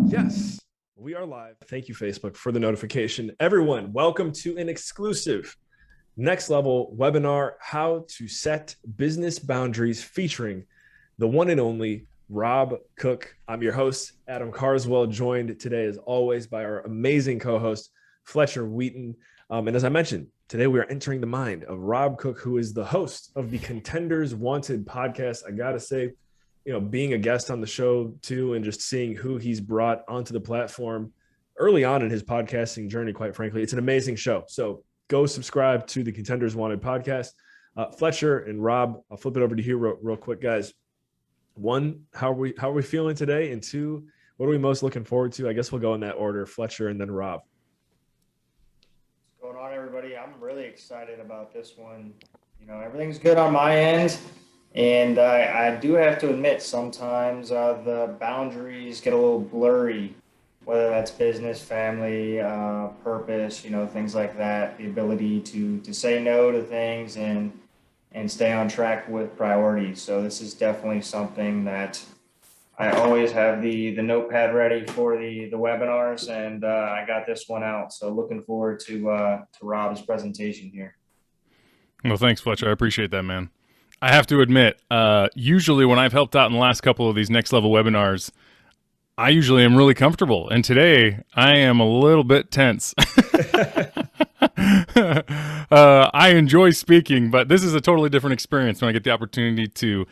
Yes, we are live. Thank you, Facebook, for the notification. Everyone, welcome to an exclusive next level webinar, How to Set Business Boundaries, featuring the one and only Rob Cook. I'm your host, Adam Carswell, joined today, as always, by our amazing co-host, Fletcher Wheaton. And as I mentioned, today we are entering the mind of Rob Cook, who is the host of the Contenders Wanted podcast. I got to say, being a guest on the show too, and just seeing who he's brought onto the platform early on in his podcasting journey, quite frankly, it's an amazing show. So go subscribe to the Contenders Wanted podcast. Fletcher and Rob, I'll flip it over to you real quick, guys. One, how are we feeling today? And two, what are we most looking forward to? I guess we'll go in that order, Fletcher and then Rob. What's going on, everybody? I'm really excited about this one. Everything's good on my end. And I do have to admit, sometimes the boundaries get a little blurry, whether that's business, family, purpose, things like that. The ability to say no to things and stay on track with priorities. So this is definitely something that I always have the notepad ready for the webinars, and I got this one out. So looking forward to Rob's presentation here. Well, thanks, Fletcher. I appreciate that, man. I have to admit, usually when I've helped out in the last couple of these next level webinars, I usually am really comfortable. And today I am a little bit tense. I enjoy speaking, but this is a totally different experience when I get the opportunity to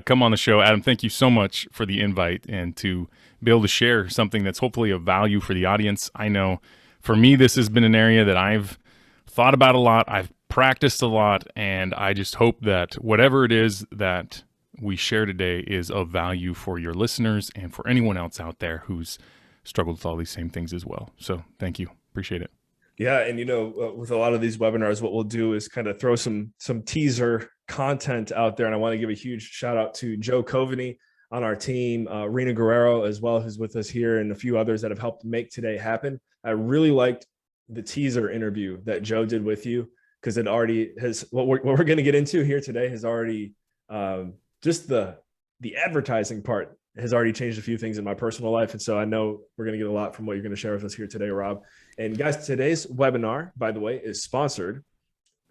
come on the show. Adam, thank you so much for the invite and to be able to share something that's hopefully of value for the audience. I know for me, this has been an area that I've thought about a lot. I've practiced a lot, and I just hope that whatever it is that we share today is of value for your listeners and for anyone else out there who's struggled with all these same things as well. So thank you. Appreciate it. Yeah. And, with a lot of these webinars, what we'll do is kind of throw some teaser content out there. And I want to give a huge shout out to Joe Coveney on our team, Rena Guerrero as well, who's with us here, and a few others that have helped make today happen. I really liked the teaser interview that Joe did with you, because it already has what we're going to get into here today has already just the advertising part has already changed a few things in my personal life. And so I know we're going to get a lot from what you're going to share with us here today, Rob. And guys, today's webinar, by the way, is sponsored.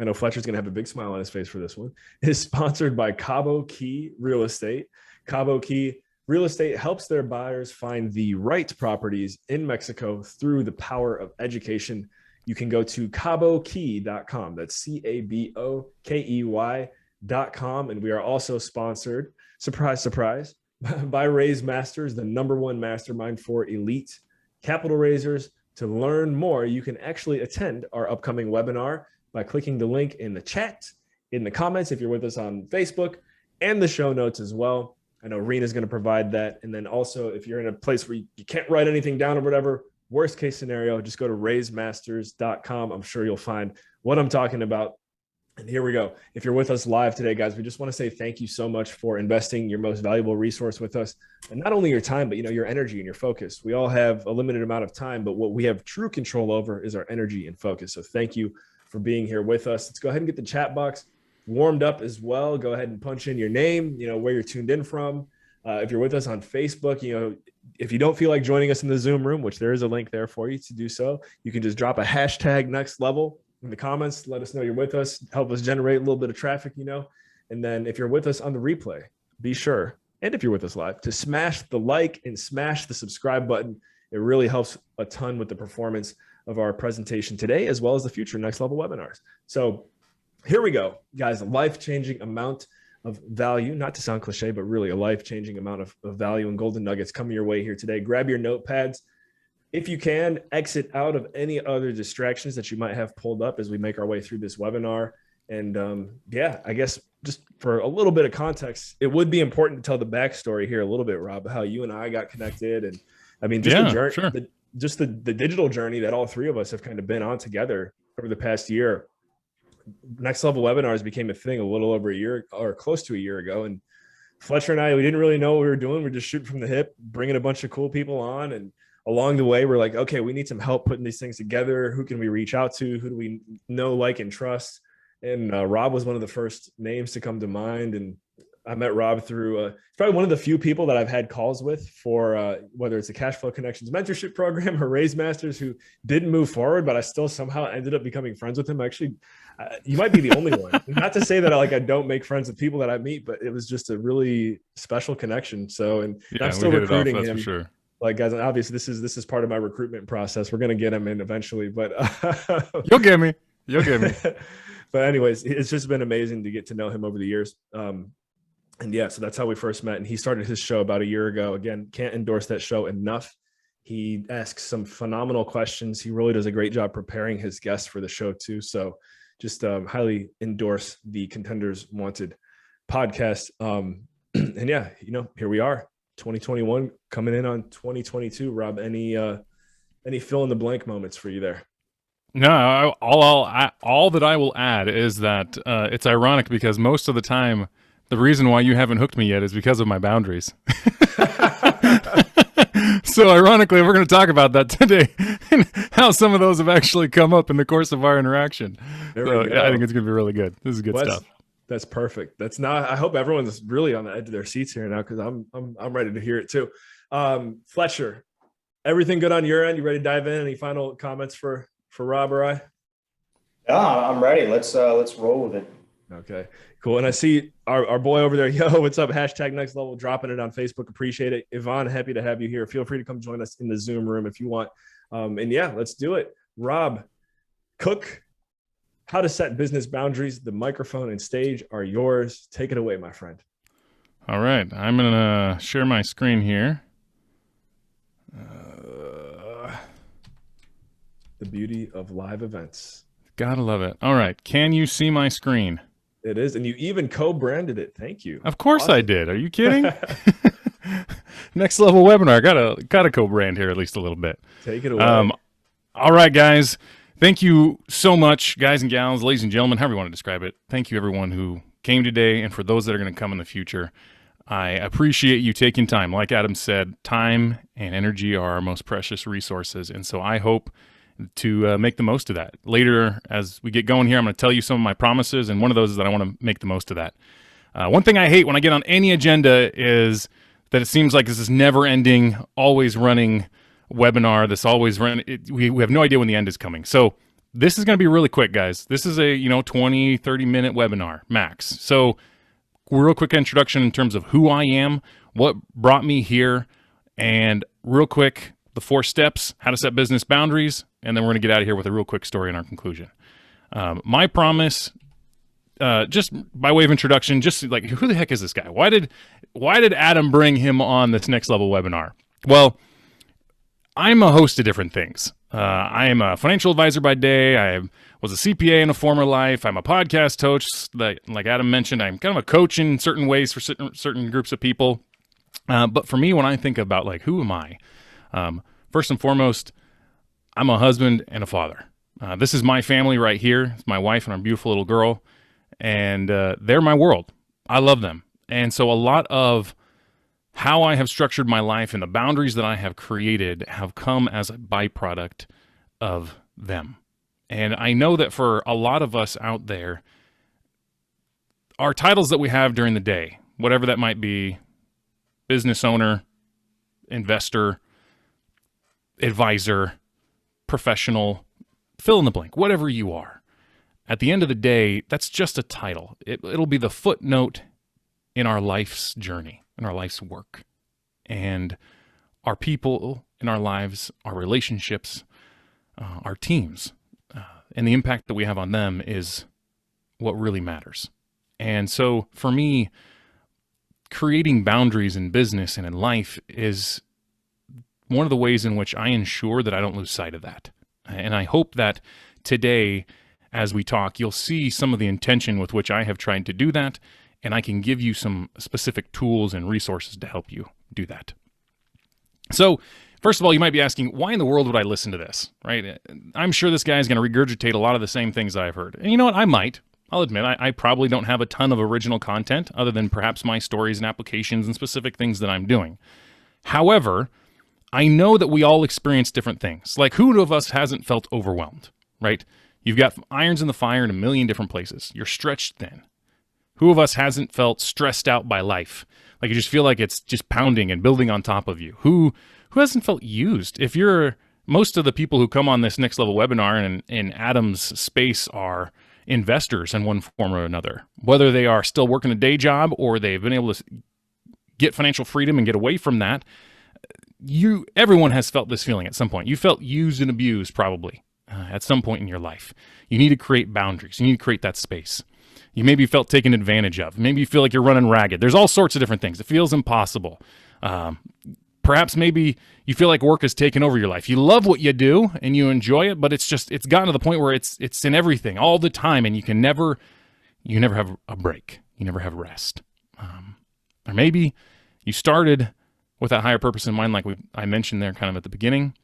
I know Fletcher's going to have a big smile on his face for this one. It is sponsored by Cabo Key Real Estate. Cabo Key Real Estate helps their buyers find the right properties in Mexico through the power of education. You can go to cabokey.com. That's CABOKEY.com. And we are also sponsored, surprise, surprise, by Raise Masters, the #1 mastermind for elite capital raisers. To learn more, you can actually attend our upcoming webinar by clicking the link in the chat, in the comments, if you're with us on Facebook, and the show notes as well. I know Rena's going to provide that. And then also, if you're in a place where you can't write anything down or whatever, worst case scenario, just go to raisemasters.com. I'm sure you'll find what I'm talking about. And here we go. If you're with us live today, guys, we just want to say thank you so much for investing your most valuable resource with us. And not only your time, but your energy and your focus. We all have a limited amount of time, but what we have true control over is our energy and focus. So thank you for being here with us. Let's go ahead and get the chat box warmed up as well. Go ahead and punch in your name, where you're tuned in from. If you're with us on Facebook, if you don't feel like joining us in the Zoom room, which there is a link there for you to do so, you can just drop a hashtag next level in the comments. Let us know you're with us. Help us generate a little bit of traffic, And then if you're with us on the replay, be sure, and if you're with us live, to smash the like and smash the subscribe button. It really helps a ton with the performance of our presentation today, as well as the future next level webinars. So here we go, guys. A life-changing amount of value, not to sound cliche, but really a life-changing amount of value and golden nuggets coming your way here today. Grab your notepads. If you can, exit out of any other distractions that you might have pulled up as we make our way through this webinar. And I guess just for a little bit of context, it would be important to tell the backstory here a little bit, Rob, how you and I got connected. And I mean, just the journey, sure. the digital journey that all three of us have kind of been on together over the past year. Next Level Webinars became a thing a little over a year or close to a year ago. And Fletcher and I, we didn't really know what we were doing. We're just shooting from the hip, bringing a bunch of cool people on. And along the way, we're like, okay, we need some help putting these things together. Who can we reach out to? Who do we know, like, and trust? And Rob was one of the first names to come to mind. And I met Rob through probably one of the few people that I've had calls with for whether it's the Cash Flow Connections mentorship program or Raise Masters, who didn't move forward, but I still somehow ended up becoming friends with him. Actually, you might be the only one. Not to say that I don't make friends with people that I meet, but it was just a really special connection. So, and I'm still recruiting him. For sure. Like, guys, obviously this is part of my recruitment process. We're gonna get him in eventually, but you'll get me. But anyways, it's just been amazing to get to know him over the years. And yeah, so that's how we first met. And he started his show about a year ago. Again, can't endorse that show enough. He asks some phenomenal questions. He really does a great job preparing his guests for the show too. So just highly endorse the Contenders Wanted podcast. And yeah, here we are, 2021 coming in on 2022. Rob, any fill in the blank moments for you there? No, all that I will add is that it's ironic because most of the time, the reason why you haven't hooked me yet is because of my boundaries. So ironically, we're going to talk about that today and how some of those have actually come up in the course of our interaction. So, I think it's going to be really good. This is good stuff. That's perfect. I hope everyone's really on the edge of their seats here now, because I'm ready to hear it too. Fletcher, everything good on your end? You ready to dive in? Any final comments for Rob or I? Yeah, I'm ready. Let's roll with it. Okay, cool. And I see our boy over there. Yo, what's up? Hashtag next level, dropping it on Facebook. Appreciate it. Yvonne, happy to have you here. Feel free to come join us in the Zoom room if you want. And yeah, let's do it. Rob Cook, how to set business boundaries. The microphone and stage are yours. Take it away, my friend. All right. I'm going to share my screen here. The beauty of live events. Gotta love it. All right. Can you see my screen? It is. And you even co-branded it. Thank you. Of course awesome. I did. Are you kidding? Next level webinar. Gotta co-brand here at least a little bit. Take it away. All right, guys. Thank you so much, guys and gals, ladies and gentlemen, however you want to describe it. Thank you, everyone who came today, and for those that are going to come in the future. I appreciate you taking time. Like Adam said, time and energy are our most precious resources, and so I hope to make the most of that. Later, as we get going here, I'm going to tell you some of my promises, and one of those is that I want to make the most of that. One thing I hate when I get on any agenda is that it seems like this is never-ending, always running webinar. This always we have no idea when the end is coming. So this is going to be really quick, guys. This is a 20, 30-minute webinar max. So real quick introduction in terms of who I am, what brought me here, and real quick, the 4 steps, how to set business boundaries, and then we're going to get out of here with a real quick story in our conclusion. My promise, just by way of introduction, just like, who the heck is this guy? Why did Adam bring him on this next level webinar? Well, I'm a host of different things. I am a financial advisor by day. I was a CPA in a former life. I'm a podcast host. Like Adam mentioned, I'm kind of a coach in certain ways for certain groups of people. But for me, when I think about like, who am I? First and foremost, I'm a husband and a father. This is my family right here. It's my wife and our beautiful little girl. And they're my world. I love them. And so a lot of how I have structured my life and the boundaries that I have created have come as a byproduct of them. And I know that for a lot of us out there, our titles that we have during the day, whatever that might be, business owner, investor, advisor, professional, fill in the blank, whatever you are. At the end of the day, that's just a title. It'll be the footnote in our life's journey, in our life's work. And our people in our lives, our relationships, our teams, and the impact that we have on them is what really matters. And so for me, creating boundaries in business and in life is one of the ways in which I ensure that I don't lose sight of that. And I hope that today, as we talk, you'll see some of the intention with which I have tried to do that, and I can give you some specific tools and resources to help you do that. So, first of all, you might be asking, why in the world would I listen to this, right? I'm sure this guy is going to regurgitate a lot of the same things I've heard. And you know what? I might. I'll admit, I probably don't have a ton of original content other than perhaps my stories and applications and specific things that I'm doing. However, I know that we all experience different things. Like, who of us hasn't felt overwhelmed, right? You've got irons in the fire in a million different places. You're stretched thin. Who of us hasn't felt stressed out by life? Like you just feel like it's just pounding and building on top of you. Who hasn't felt used? If you're most of the people who come on this next level webinar and in Adam's space are investors in one form or another, whether they are still working a day job or they've been able to get financial freedom and get away from that. Everyone has felt this feeling at some point. You felt used and abused probably at some point in your life. You need to create boundaries. You need to create that space. You maybe felt taken advantage of. Maybe you feel like you're running ragged. There's all sorts of different things. It feels impossible. Perhaps maybe you feel like work has taken over your life. You love what you do and you enjoy it, but it's gotten to the point where it's in everything all the time, and you never have a break. You never have rest. Or maybe you started with that higher purpose in mind, like I mentioned there kind of at the beginning,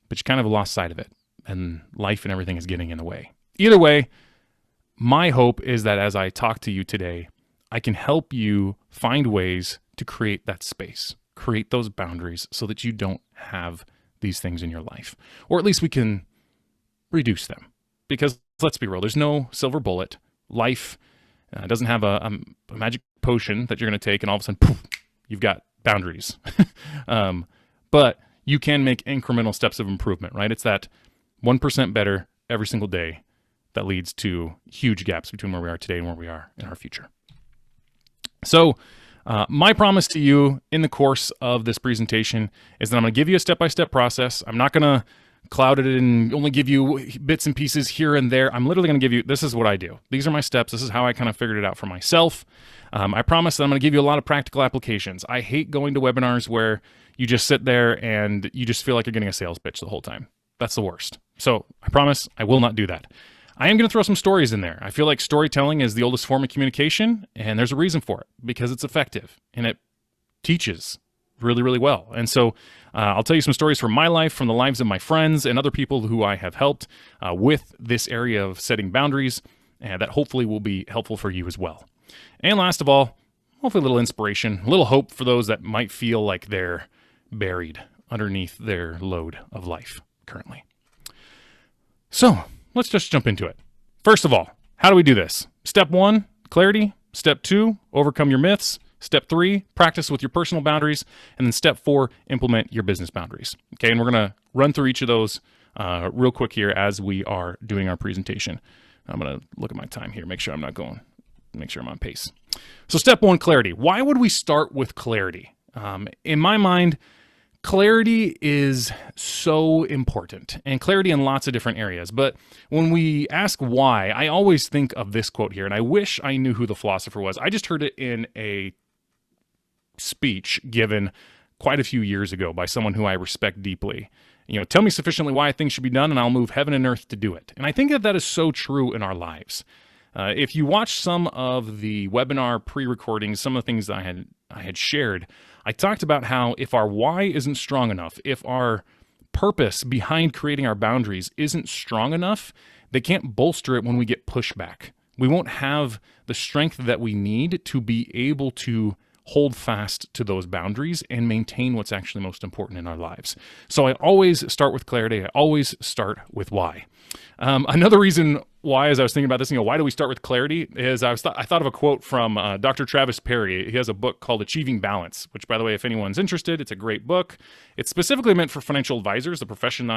but you kind of lost sight of it, and life and everything is getting in the way. Either way, my hope is that as I talk to you today, I can help you find ways to create that space, create those boundaries so that you don't have these things in your life. Or at least we can reduce them. Because let's be real, there's no silver bullet. Life doesn't have a magic potion that you're going to take and all of a sudden, poof, you've got boundaries. But you can make incremental steps of improvement, right? It's that 1% better every single day that leads to huge gaps between where we are today and where we are in our future. So my promise to you in the course of this presentation is that I'm going to give you a step-by-step process. I'm not going to cloud it and only give you bits and pieces here and there. I'm literally going to give you, this is what I do. These are my steps. This is how I kind of figured it out for myself. I promise that I'm going to give you a lot of practical applications. I hate going to webinars where you just sit there and you just feel like you're getting a sales pitch the whole time. That's the worst. So I promise I will not do that. I am going to throw some stories in there. I feel like storytelling is the oldest form of communication, and there's a reason for it, because it's effective and it teaches really, really well. And so I'll tell you some stories from my life, from the lives of my friends and other people who I have helped with this area of setting boundaries, and that hopefully will be helpful for you as well. And last of all, hopefully a little inspiration, a little hope for those that might feel like they're buried underneath their load of life currently. So let's just jump into it. First of all, how do we do this? Step 1, clarity. Step 2, overcome your myths. Step 3, practice with your personal boundaries. And then step 4, implement your business boundaries. Okay, and we're going to run through each of those real quick here as we are doing our presentation. I'm going to look at my time here, make sure I'm on pace. So step 1, clarity. Why would we start with clarity? In my mind, clarity is so important, and clarity in lots of different areas. But when we ask why, I always think of this quote here, and I wish I knew who the philosopher was. I just heard it in a speech given quite a few years ago by someone who I respect deeply. Tell me sufficiently why things should be done, and I'll move heaven and earth to do it. And I think that is so true in our lives. If you watch some of the webinar pre-recordings, some of the things I had shared, I talked about how if our why isn't strong enough, if our purpose behind creating our boundaries isn't strong enough, they can't bolster it when we get pushback. We won't have the strength that we need to be able to hold fast to those boundaries and maintain what's actually most important in our lives. So I always start with clarity. I always start with why. Another reason why, as I was thinking about this, why do we start with clarity, is I thought of a quote from Dr. Travis Perry. He has a book called Achieving Balance, which, by the way, if anyone's interested, it's a great book. It's specifically meant for financial advisors, the profession that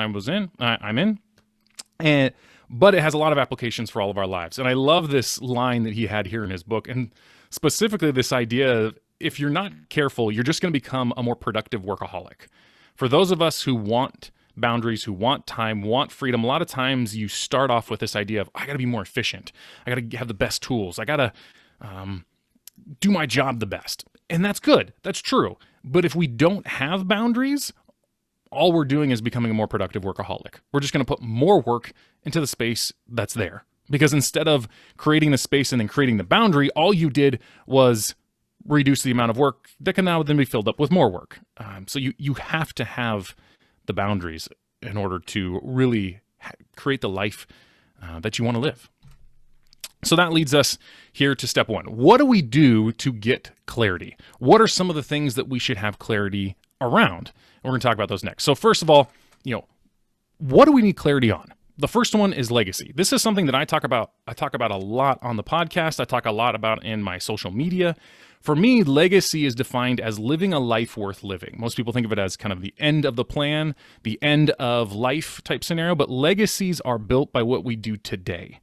I'm in. But it has a lot of applications for all of our lives. And I love this line that he had here in his book, and specifically this idea of, if you're not careful, you're just going to become a more productive workaholic. For those of us who want boundaries, who want time, want freedom, a lot of times you start off with this idea of, I got to be more efficient. I got to have the best tools. I got to do my job the best. And that's good. That's true. But if we don't have boundaries, all we're doing is becoming a more productive workaholic. We're just going to put more work into the space that's there. Because instead of creating the space and then creating the boundary, all you did was reduce the amount of work that can now then be filled up with more work. So you have to have the boundaries in order to really create the life that you want to live. So that leads us here to step 1. What do we do to get clarity? What are some of the things that we should have clarity around? And we're going to talk about those next. So first of all, what do we need clarity on? The first one is legacy. This is something that I talk about a lot on the podcast. I talk a lot about in my social media. For me, legacy is defined as living a life worth living. Most people think of it as kind of the end of the plan, the end of life type scenario, but legacies are built by what we do today.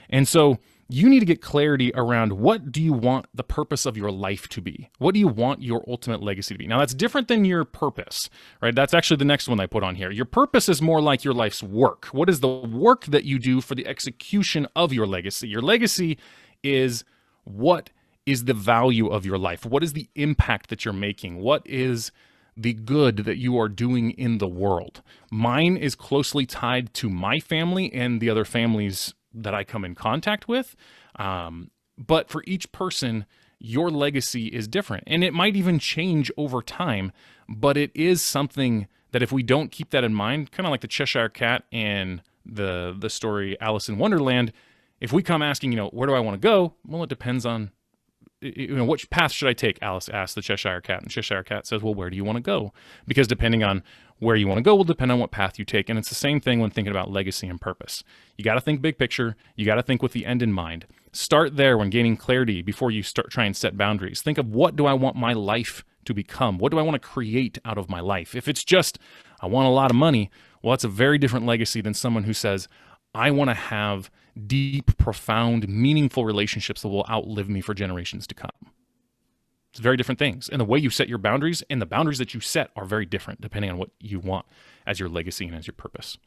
And so you need to get clarity around, what do you want the purpose of your life to be? What do you want your ultimate legacy to be? Now, that's different than your purpose, right? That's actually the next one I put on here. Your purpose is more like your life's work. What is the work that you do for the execution of your legacy? Your legacy is, what is the value of your life? What is the impact that you're making? What is the good that you are doing in the world? Mine is closely tied to my family and the other families that I come in contact with. But for each person, your legacy is different, and it might even change over time, but it is something that if we don't keep that in mind, kind of like the Cheshire Cat and the story Alice in Wonderland, if we come asking, where do I want to go? Well, it depends on, which path should I take? Alice asked the Cheshire Cat, and Cheshire Cat says, well, where do you want to go? Because depending on where you want to go will depend on what path you take. And it's the same thing when thinking about legacy and purpose. You got to think big picture. You got to think with the end in mind. Start there when gaining clarity before you start trying to set boundaries. Think of, what do I want my life to become? What do I want to create out of my life? If it's just, I want a lot of money, well, that's a very different legacy than someone who says, I want to have deep, profound, meaningful relationships that will outlive me for generations to come. It's very different things. And the way you set your boundaries and the boundaries that you set are very different depending on what you want as your legacy and as your purpose.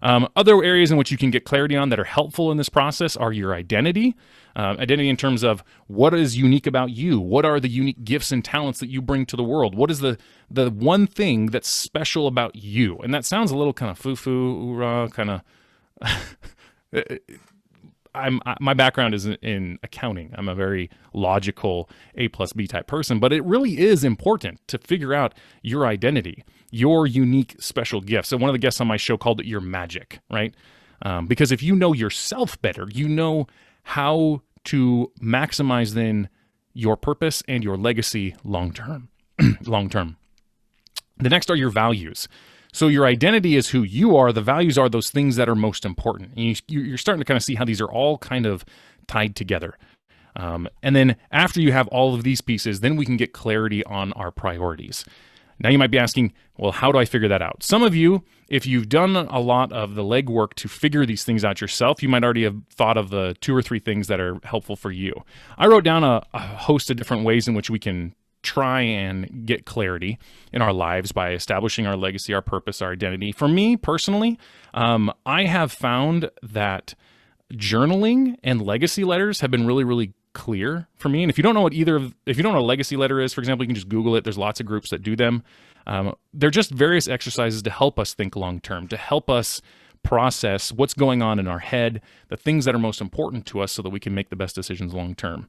Other areas in which you can get clarity on that are helpful in this process are your identity. Identity in terms of what is unique about you. What are the unique gifts and talents that you bring to the world? What is the one thing that's special about you? And that sounds a little kind of foo-foo, oorah, kind of... my background is in accounting. I'm a very logical A+B type person, but it really is important to figure out your identity, your unique special gifts. So one of the guests on my show called it your magic, right? Because if you know yourself better, you know how to maximize then your purpose and your legacy long-term. Long-term. The next are your values. So your identity is who you are. The values are those things that are most important. And you're starting to kind of see how these are all kind of tied together. And then after you have all of these pieces, then we can get clarity on our priorities. Now you might be asking, well, how do I figure that out? Some of you, if you've done a lot of the legwork to figure these things out yourself, you might already have thought of the 2 or 3 things that are helpful for you. I wrote down a host of different ways in which we can try and get clarity in our lives by establishing our legacy, our purpose, our identity. For me personally, I have found that journaling and legacy letters have been really, really clear for me. And if you don't know if you don't know what a legacy letter is, for example, you can just Google it. There's lots of groups that do them. They're just various exercises to help us think long-term, to help us process what's going on in our head, the things that are most important to us so that we can make the best decisions long-term.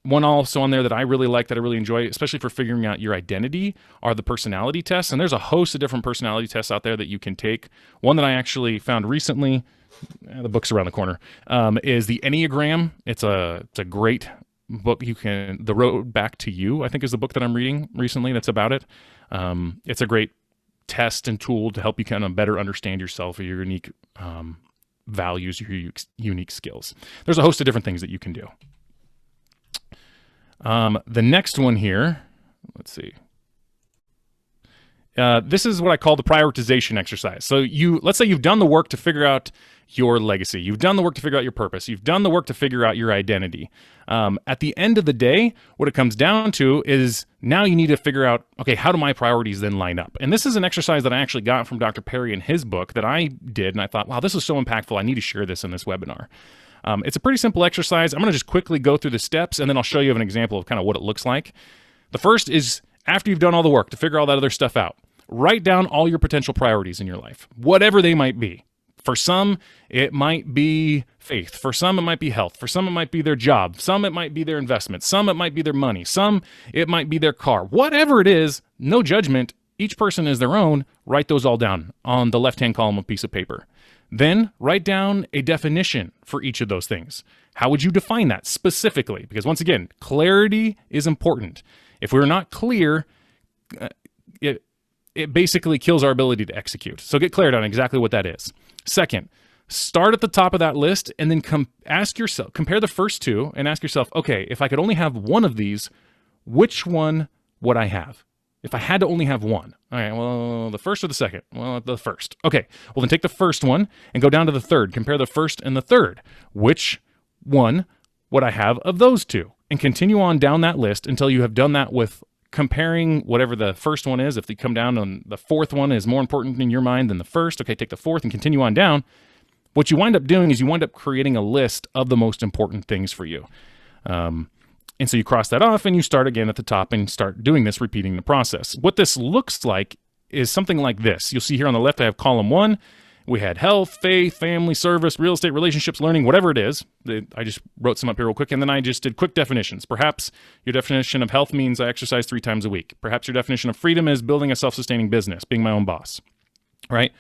One also on there that I really like, that I really enjoy, especially for figuring out your identity, are the personality tests. And there's a host of different personality tests out there that you can take. One that I actually found recently, the book's around the corner, is the Enneagram. It's a great book. The Road Back to You, I think, is the book that I'm reading recently that's about it. It's a great test and tool to help you kind of better understand yourself, or your unique values, your unique skills. There's a host of different things that you can do. The next one here, let's see. This is what I call the prioritization exercise. So let's say you've done the work to figure out your legacy. You've done the work to figure out your purpose. You've done the work to figure out your identity. At the end of the day, what it comes down to is now you need to figure out, okay, how do my priorities then line up? And this is an exercise that I actually got from Dr. Perry in his book that I did, and I thought, wow, this is so impactful. I need to share this in this webinar. It's a pretty simple exercise. I'm going to just quickly go through the steps, and then I'll show you an example of kind of what it looks like. The first is, after you've done all the work to figure all that other stuff out, write down all your potential priorities in your life, whatever they might be. For some, it might be faith. For some, it might be health. For some, it might be their job. Some, it might be their investment. Some, it might be their money. Some, it might be their car. Whatever it is, no judgment. Each person is their own. Write those all down on the left-hand column of a piece of paper. Then write down a definition for each of those things. How would you define that specifically? Because once again, clarity is important. If we're not clear, it basically kills our ability to execute. So get clarity on exactly what that is. Second, start at the top of that list and then compare the first two and ask yourself, okay, if I could only have one of these, which one would I have? If I had to only have one. All right, well, the first or the second? Well, the first. Okay, well then take the first one and go down to the third. Compare the first and the third. Which one would I have of those two? And continue on down that list until you have done that with comparing whatever the first one is. If you come down on the fourth one is more important in your mind than the first, okay, take the fourth and continue on down. What you wind up doing is you wind up creating a list of the most important things for you. And so you cross that off and you start again at the top and start doing this, repeating the process. What this looks like is something like this. You'll see here on the left, I have column 1. We had health, faith, family, service, real estate, relationships, learning, whatever it is. I just wrote some up here real quick, and then I just did quick definitions. Perhaps your definition of health means I exercise 3 times a week. Perhaps your definition of freedom is building a self-sustaining business, being my own boss, right?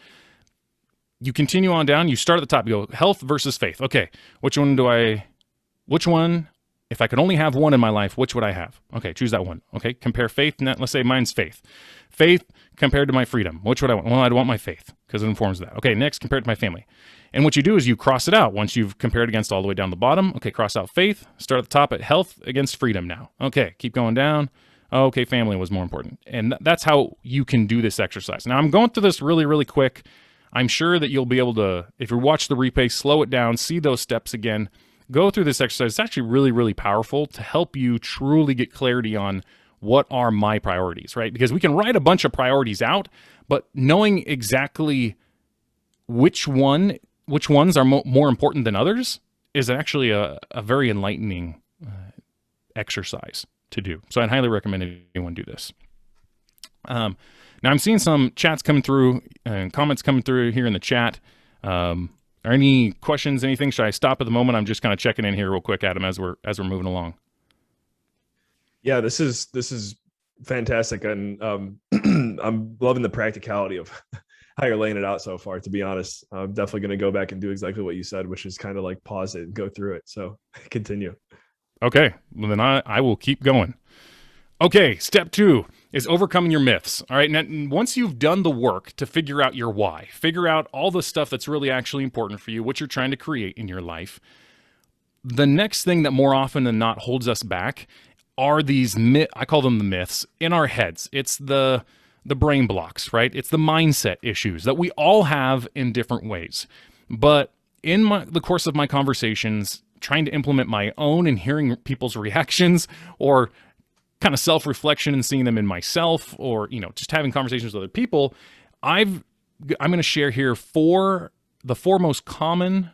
You continue on down. You start at the top. You go health versus faith. Okay, which one, if I could only have one in my life, which would I have? Okay, choose that one. Okay, compare faith. Let's say mine's faith. Faith compared to my freedom. Which would I want? Well, I'd want my faith because it informs that. Okay, next, compare it to my family. And what you do is you cross it out. Once you've compared against all the way down the bottom, okay, cross out faith. Start at the top at health against freedom now. Okay, keep going down. Okay, family was more important. And that's how you can do this exercise. Now, I'm going through this really, really quick. I'm sure that you'll be able to, if you watch the replay, slow it down, see those steps again, go through this exercise. It's actually really, really powerful to help you truly get clarity on what are my priorities, right? Because we can write a bunch of priorities out, but knowing exactly which ones are more important than others is actually a very enlightening exercise to do. So I'd highly recommend anyone do this. Now I'm seeing some chats coming through and comments coming through here in the chat. Are any questions, anything? Should I stop at the moment? I'm just kind of checking in here real quick, Adam, as we're moving along. Yeah, this is fantastic, and I'm loving the practicality of how you're laying it out so far. To be honest, I'm definitely going to go back and do exactly what you said, which is kind of like pause it and go through it. So continue. Okay, well then I will keep going. Okay, step 2 is overcoming your myths. All right, now once you've done the work to figure out your why, figure out all the stuff that's really actually important for you, what you're trying to create in your life, the next thing that more often than not holds us back are these I call them the myths in our heads. It's the brain blocks, right? It's the mindset issues that we all have in different ways. But in the course of my conversations, trying to implement my own and hearing people's reactions or kind of self-reflection and seeing them in myself, or just having conversations with other people, I'm going to share here the four most common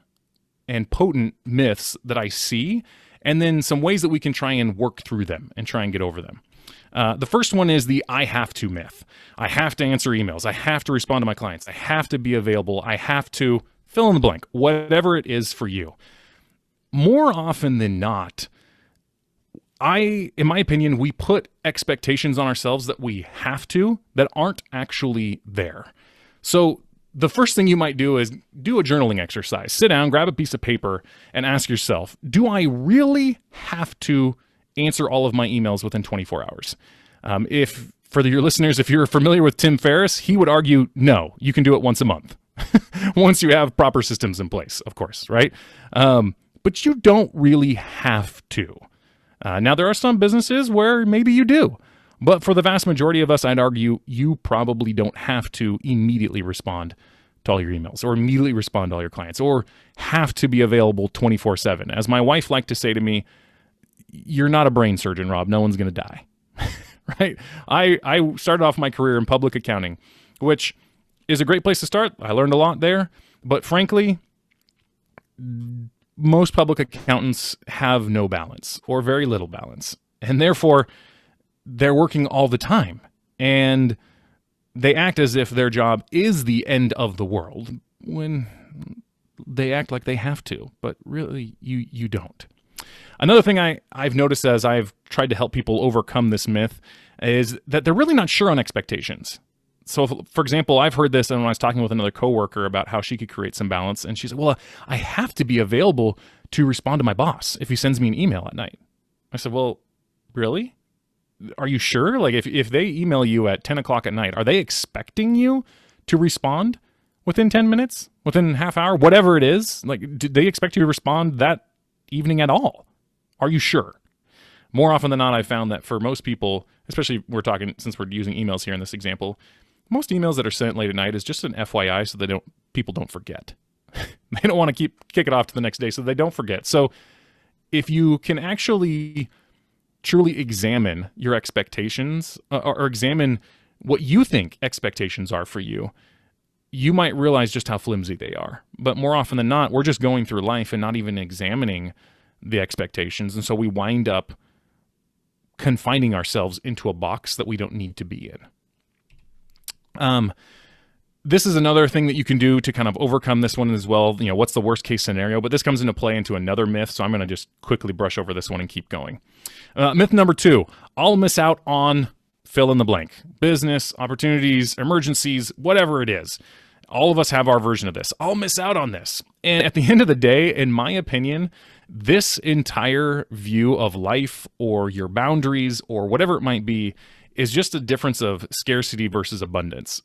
and potent myths that I see, and then some ways that we can try and work through them and try and get over them. The first one is the I have to myth. I have to answer emails. I have to respond to my clients. I have to be available. I have to fill in the blank, whatever it is for you. More often than not, in my opinion, we put expectations on ourselves that we have to, that aren't actually there. So the first thing you might do is do a journaling exercise. Sit down, grab a piece of paper, and ask yourself, do I really have to answer all of my emails within 24 hours? For your listeners, if you're familiar with Tim Ferriss, he would argue, no, you can do it once a month. Once you have proper systems in place, of course, right? But you don't really have to. Now, there are some businesses where maybe you do, but for the vast majority of us, I'd argue you probably don't have to immediately respond to all your emails or immediately respond to all your clients or have to be available 24/7. As my wife liked to say to me, you're not a brain surgeon, Rob. No one's going to die, right? I started off my career in public accounting, which is a great place to start. I learned a lot there, but frankly, most public accountants have no balance or very little balance, and therefore they're working all the time, and they act as if their job is the end of the world when they act like they have to, but really you don't. Another thing I've noticed as I've tried to help people overcome this myth is that they're really not sure on expectations. So, for example, I've heard this when I was talking with another coworker about how she could create some balance, and she said, well, I have to be available to respond to my boss if he sends me an email at night. I said, well, really? are you sure? Like if they email you at 10 o'clock at night, are they expecting you to respond within 10 minutes, within half hour, whatever it is? Like, did they expect you to respond that evening at all? Are you sure? More often than not, I found that for most people, especially since we're using emails here in this example, most emails that are sent late at night is just an FYI so people don't forget. They don't want to kick it off to the next day so they don't forget. So if you can actually truly examine your expectations or examine what you think expectations are for you, you might realize just how flimsy they are. But more often than not, we're just going through life and not even examining the expectations. And so we wind up confining ourselves into a box that we don't need to be in. This is another thing that you can do to kind of overcome this one as well. You know, what's the worst case scenario? But this comes into play into another myth, so I'm going to just quickly brush over this one and keep going. Myth number 2, I'll miss out on fill in the blank. Business, opportunities, emergencies, whatever it is. All of us have our version of this. I'll miss out on this. And at the end of the day, in my opinion, this entire view of life or your boundaries or whatever it might be is just a difference of scarcity versus abundance.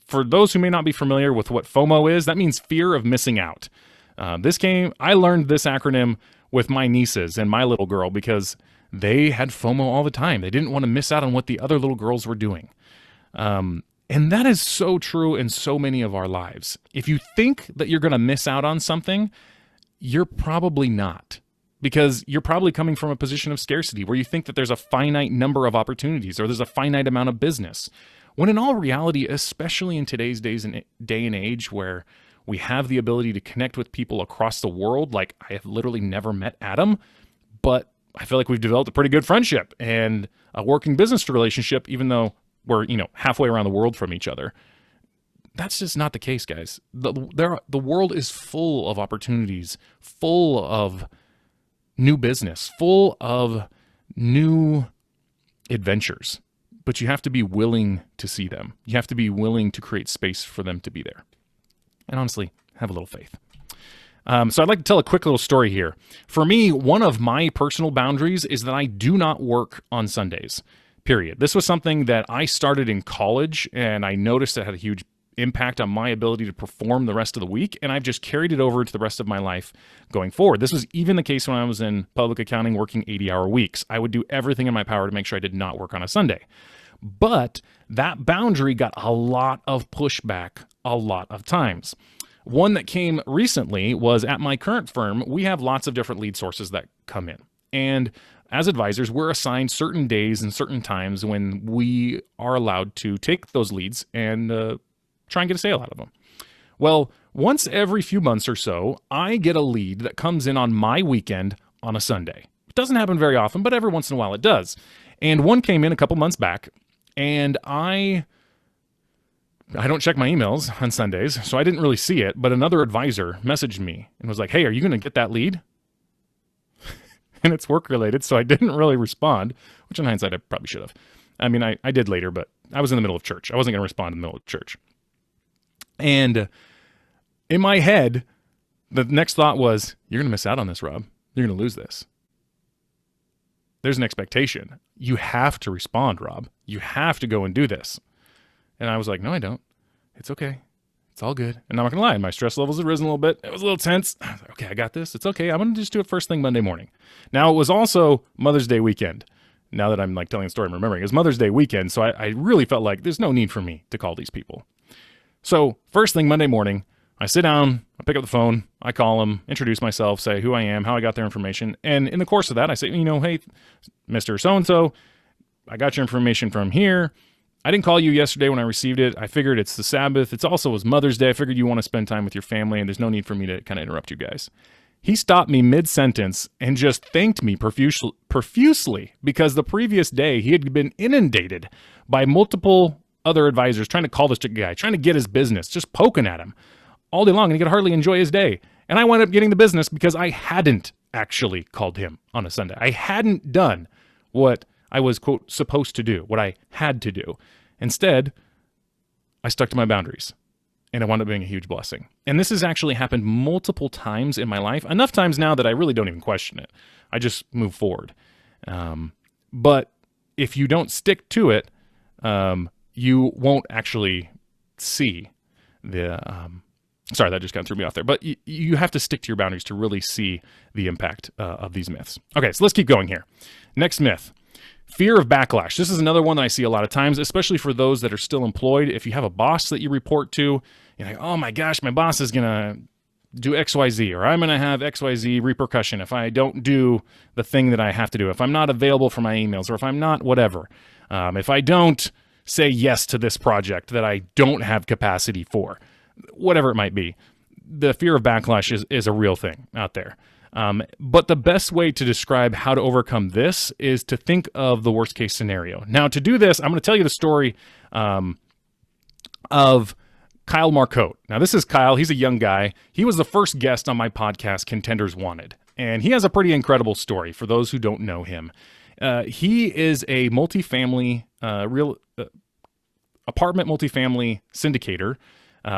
For those who may not be familiar with what FOMO is, that means fear of missing out. I learned this acronym with my nieces and my little girl because they had FOMO all the time. They didn't want to miss out on what the other little girls were doing. And that is so true in so many of our lives. If you think that you're going to miss out on something, you're probably not. Because you're probably coming from a position of scarcity where you think that there's a finite number of opportunities or there's a finite amount of business. When in all reality, especially in today's day and age where we have the ability to connect with people across the world, like I have literally never met Adam, but I feel like we've developed a pretty good friendship and a working business relationship, even though we're, halfway around the world from each other. That's just not the case, guys. The world is full of opportunities, full of new business, full of new adventures. But you have to be willing to see them. You have to be willing to create space for them to be there. And honestly, have a little faith. So I'd like to tell a quick little story here. For me, one of my personal boundaries is that I do not work on Sundays, period. This was something that I started in college, and I noticed it had a huge impact on my ability to perform the rest of the week, and I've just carried it over to the rest of my life going forward. This was even the case when I was in public accounting working 80-hour weeks. I would do everything in my power to make sure I did not work on a Sunday. But that boundary got a lot of pushback a lot of times. One that came recently was at my current firm, we have lots of different lead sources that come in. And as advisors, we're assigned certain days and certain times when we are allowed to take those leads and try and get a sale out of them. Well, once every few months or so, I get a lead that comes in on my weekend on a Sunday. It doesn't happen very often, but every once in a while it does. And one came in a couple months back, and I don't check my emails on Sundays, so I didn't really see it, but another advisor messaged me and was like, hey, are you going to get that lead? And it's work-related, so I didn't really respond, which in hindsight I probably should have. I mean, I did later, but I was in the middle of church. I wasn't going to respond in the middle of church. And in my head, the next thought was, you're going to miss out on this, Rob. You're going to lose this. There's an expectation. You have to respond, Rob. You have to go and do this. And I was like, no, I don't. It's okay. It's all good. And I'm not going to lie, my stress levels had risen a little bit. It was a little tense. I was like, okay, I got this. It's okay. I'm going to just do it first thing Monday morning. Now, it was also Mother's Day weekend. Now that I'm like telling the story, I'm remembering. It was Mother's Day weekend, so I really felt like there's no need for me to call these people. So first thing Monday morning, I sit down, I pick up the phone, I call them, introduce myself, say who I am, how I got their information. And in the course of that, I say, hey, Mr. So-and-so, I got your information from here. I didn't call you yesterday when I received it. I figured it's the Sabbath. It also was Mother's Day. I figured you want to spend time with your family, and there's no need for me to kind of interrupt you guys. He stopped me mid-sentence and just thanked me profusely because the previous day he had been inundated by multiple other advisors trying to call this guy, trying to get his business, just poking at him all day long, and he could hardly enjoy his day. And I wound up getting the business because I hadn't actually called him on a Sunday. I hadn't done what I was, quote, supposed to do, what I had to do. Instead, I stuck to my boundaries, and it wound up being a huge blessing. And this has actually happened multiple times in my life, enough times now that I really don't even question it. I just move forward. But if you don't stick to it, you won't actually see the sorry, that just kind of threw me off there. But you have to stick to your boundaries to really see the impact of these myths. Okay, so let's keep going here. Next myth, fear of backlash. This is another one that I see a lot of times, especially for those that are still employed. If you have a boss that you report to, you're like, oh my gosh, my boss is going to do XYZ, or I'm going to have XYZ repercussion if I don't do the thing that I have to do, if I'm not available for my emails, or if I'm not whatever. If I don't say yes to this project that I don't have capacity for, whatever it might be. The fear of backlash is a real thing out there. But the best way to describe how to overcome this is to think of the worst case scenario. Now, to do this, I'm going to tell you the story of Kyle Marcotte. Now, this is Kyle. He's a young guy. He was the first guest on my podcast, Contenders Wanted. And he has a pretty incredible story for those who don't know him. He is a multifamily, apartment multifamily syndicator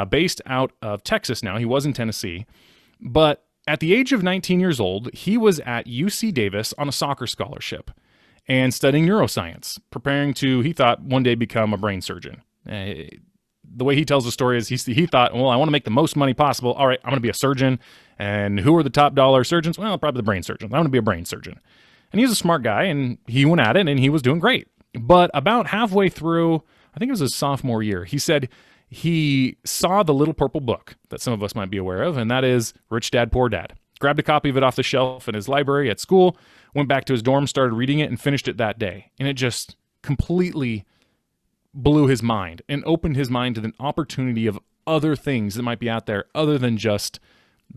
based out of Texas now. He was in Tennessee. But at the age of 19 years old, he was at UC Davis on a soccer scholarship and studying neuroscience, preparing to, he thought, one day become a brain surgeon. The way he tells the story is he thought, well, I want to make the most money possible. All right, I'm going to be a surgeon. And who are the top dollar surgeons? Well, probably the brain surgeons. I want to be a brain surgeon. And he was a smart guy, and he went at it, and he was doing great. But about halfway through, I think it was his sophomore year, he said he saw the little purple book that some of us might be aware of, and that is Rich Dad, Poor Dad. Grabbed a copy of it off the shelf in his library at school, went back to his dorm, started reading it, and finished it that day. And it just completely blew his mind and opened his mind to the opportunity of other things that might be out there other than just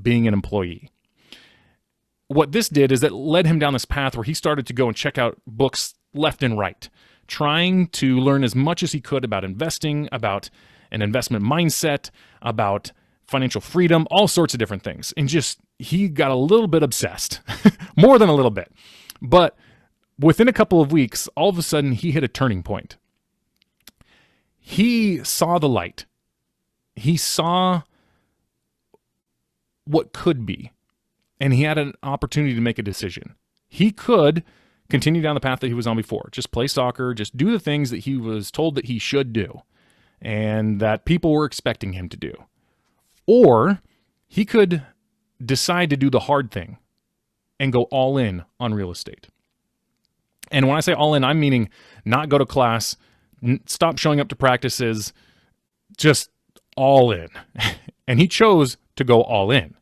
being an employee. What this did is it led him down this path where he started to go and check out books left and right, trying to learn as much as he could about investing, about an investment mindset, about financial freedom, all sorts of different things. And just, he got a little bit obsessed, more than a little bit. But within a couple of weeks, all of a sudden, he hit a turning point. He saw the light. He saw what could be. And he had an opportunity to make a decision. He could continue down the path that he was on before. Just play soccer, just do the things that he was told that he should do and that people were expecting him to do. Or he could decide to do the hard thing and go all in on real estate. And when I say all in, I'm meaning not go to class, stop showing up to practices, just all in. And he chose to go all in.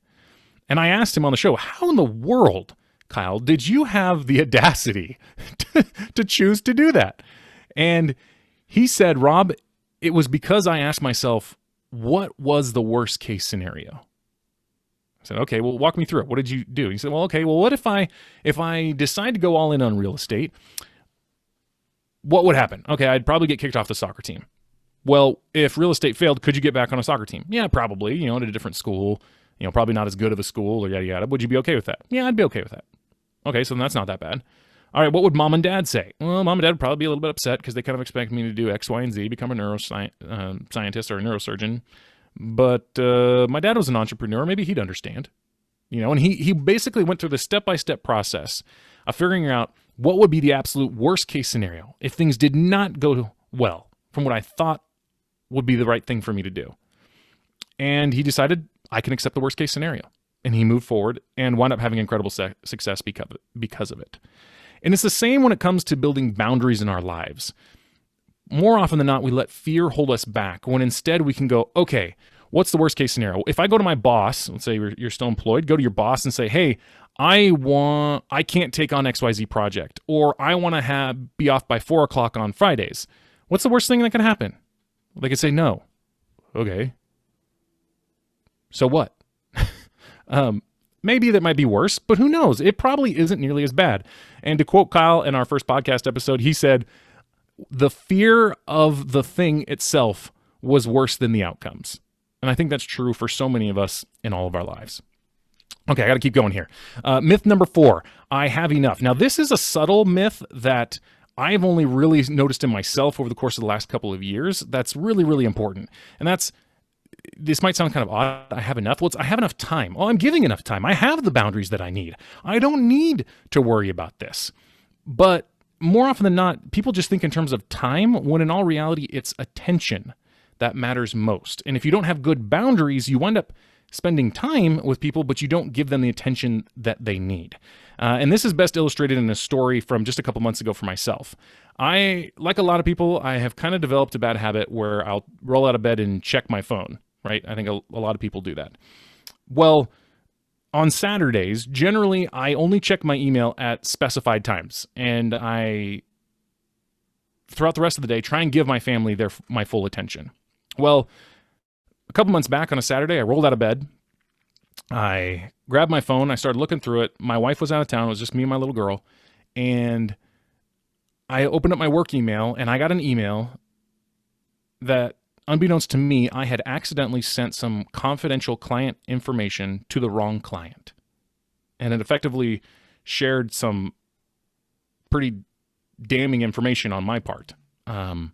And I asked him on the show, how in the world, Kyle, did you have the audacity to choose to do that? And he said, Rob, it was because I asked myself, what was the worst case scenario? I said, okay, well, walk me through it. What did you do? He said, well, okay, well, what if I decide to go all in on real estate? What would happen? Okay, I'd probably get kicked off the soccer team. Well, if real estate failed, could you get back on a soccer team? Yeah, probably, at a different school, probably not as good of a school or yada, yada. Would you be okay with that? Yeah, I'd be okay with that. Okay, so then that's not that bad. All right, what would mom and dad say? Well, mom and dad would probably be a little bit upset because they kind of expect me to do X, Y, and Z, become a neuroscientist or a neurosurgeon. But my dad was an entrepreneur. Maybe he'd understand. And he basically went through the step-by-step process of figuring out what would be the absolute worst case scenario if things did not go well from what I thought would be the right thing for me to do. And he decided I can accept the worst case scenario. And he moved forward and wound up having incredible success because of it. And it's the same when it comes to building boundaries in our lives. More often than not, we let fear hold us back when instead we can go, okay, what's the worst case scenario? If I go to my boss, let's say you're still employed, go to your boss and say, hey, I can't take on XYZ project, or I want to be off by 4 o'clock on Fridays. What's the worst thing that can happen? They could say no. Okay. So what? Maybe that might be worse, but who knows? It probably isn't nearly as bad. And to quote Kyle in our first podcast episode, he said, the fear of the thing itself was worse than the outcomes. And I think that's true for so many of us in all of our lives. Okay, I got to keep going here. Myth number 4, I have enough. Now, this is a subtle myth that I've only really noticed in myself over the course of the last couple of years. That's really, really important. And this might sound kind of odd. I have enough. Well, I have enough time. Well, I'm giving enough time. I have the boundaries that I need. I don't need to worry about this. But more often than not, people just think in terms of time, when in all reality, it's attention that matters most. And if you don't have good boundaries, you wind up spending time with people, but you don't give them the attention that they need. And this is best illustrated in a story from just a couple months ago for myself. I, like a lot of people, I have kind of developed a bad habit where I'll roll out of bed and check my phone, right? I think a lot of people do that. Well, on Saturdays, generally, I only check my email at specified times, and I, throughout the rest of the day, try and give my family my full attention. Well, a couple months back on a Saturday, I rolled out of bed, I grabbed my phone, I started looking through it. My wife was out of town, it was just me and my little girl, and I opened up my work email, and I got an email that, unbeknownst to me, I had accidentally sent some confidential client information to the wrong client. And it effectively shared some pretty damning information on my part. And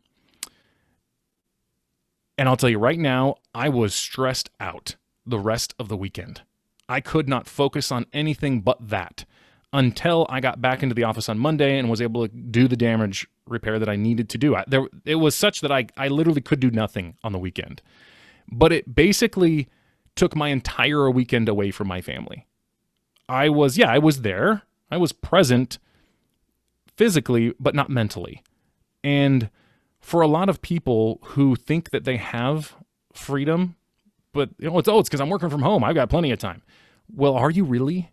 I'll tell you right now, I was stressed out the rest of the weekend. I could not focus on anything but that until I got back into the office on Monday and was able to do the damage repair that I needed to do. It was such that I literally could do nothing on the weekend. But it basically took my entire weekend away from my family. I was there. I was present physically, but not mentally. And for a lot of people who think that they have freedom, but it's because I'm working from home, I've got plenty of time. Well, are you really?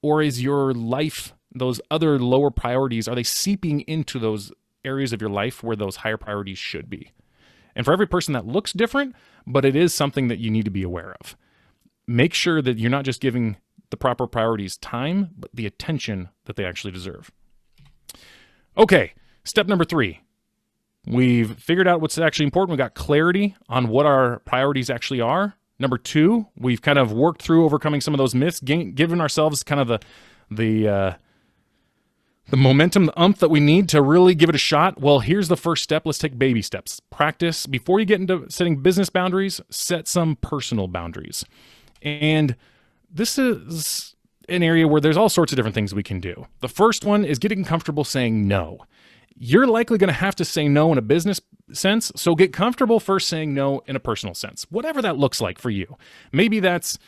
Or is your life, those other lower priorities, are they seeping into those areas of your life where those higher priorities should be? And for every person that looks different, but it is something that you need to be aware of. Make sure that you're not just giving the proper priorities time, but the attention that they actually deserve. Okay, step number 3. We've figured out what's actually important. We've got clarity on what our priorities actually are. Number 2, we've kind of worked through overcoming some of those myths, given ourselves kind of the momentum, the oomph that we need to really give it a shot. Well, here's the first step. Let's take baby steps. Practice. Before you get into setting business boundaries, set some personal boundaries. And this is an area where there's all sorts of different things we can do. The first one is getting comfortable saying no. You're likely going to have to say no in a business sense, so get comfortable first saying no in a personal sense, whatever that looks like for you. Maybe that's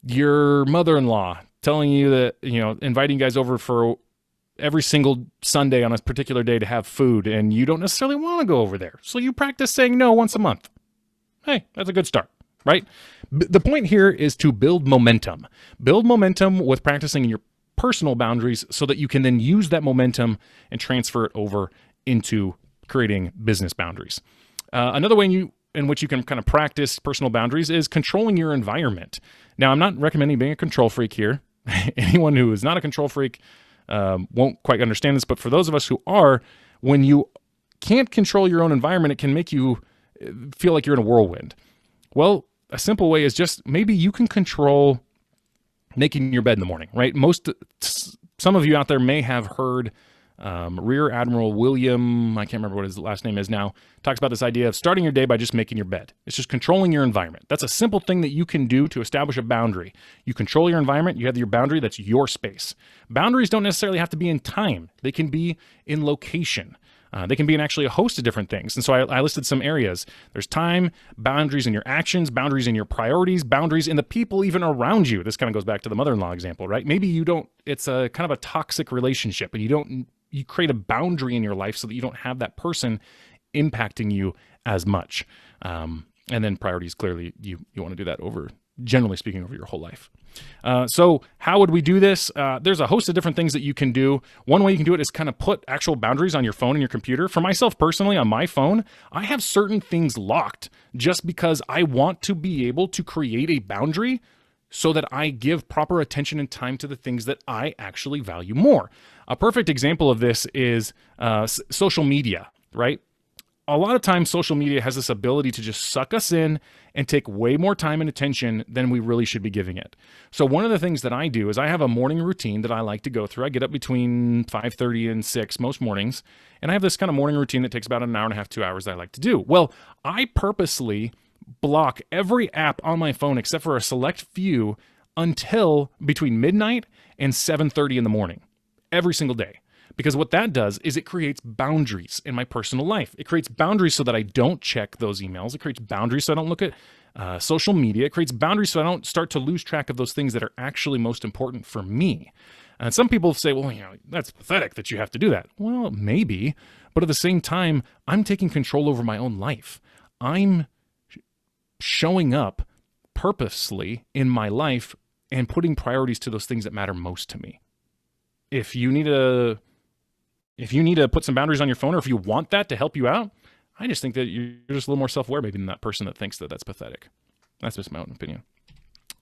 your mother-in-law telling you that, inviting you guys over for every single Sunday on a particular day to have food, and you don't necessarily want to go over there. So you practice saying no once a month. Hey, that's a good start, right? The point here is to build momentum. Build momentum with practicing your personal boundaries so that you can then use that momentum and transfer it over into creating business boundaries. Another way in which you can kind of practice personal boundaries is controlling your environment. Now, I'm not recommending being a control freak here. Anyone who is not a control freak won't quite understand this, but for those of us who are, when you can't control your own environment, it can make you feel like you're in a whirlwind. Well, a simple way is just maybe you can control making your bed in the morning, right? Some of you out there may have heard Rear Admiral William, I can't remember what his last name is now, talks about this idea of starting your day by just making your bed. It's just controlling your environment. That's a simple thing that you can do to establish a boundary. You control your environment, you have your boundary, that's your space. Boundaries don't necessarily have to be in time. They can be in location. They can be in actually a host of different things. And so I listed some areas. There's time, boundaries in your actions, boundaries in your priorities, boundaries in the people even around you. This kind of goes back to the mother-in-law example, right? Maybe it's a kind of a toxic relationship and you create a boundary in your life so that you don't have that person impacting you as much. And then priorities, clearly you want to do that generally speaking, over your whole life. So how would we do this? There's a host of different things that you can do. One way you can do it is kind of put actual boundaries on your phone and your computer. For myself personally, on my phone, I have certain things locked just because I want to be able to create a boundary so that I give proper attention and time to the things that I actually value more. A perfect example of this is social media, right? A lot of times social media has this ability to just suck us in and take way more time and attention than we really should be giving it. So one of the things that I do is I have a morning routine that I like to go through. I get up between 5:30 and 6 most mornings, and I have this kind of morning routine that takes about an hour and a half, 2 hours that I like to do. Well, I purposely block every app on my phone except for a select few until between midnight and 7:30 in the morning every single day. Because what that does is it creates boundaries in my personal life. It creates boundaries so that I don't check those emails. It creates boundaries so I don't look at social media. It creates boundaries so I don't start to lose track of those things that are actually most important for me. And some people say, well, that's pathetic that you have to do that. Well, maybe, but at the same time, I'm taking control over my own life. I'm showing up purposely in my life and putting priorities to those things that matter most to me. If you need to put some boundaries on your phone, or if you want that to help you out, I just think that you're just a little more self-aware maybe than that person that thinks that that's pathetic. That's just my own opinion.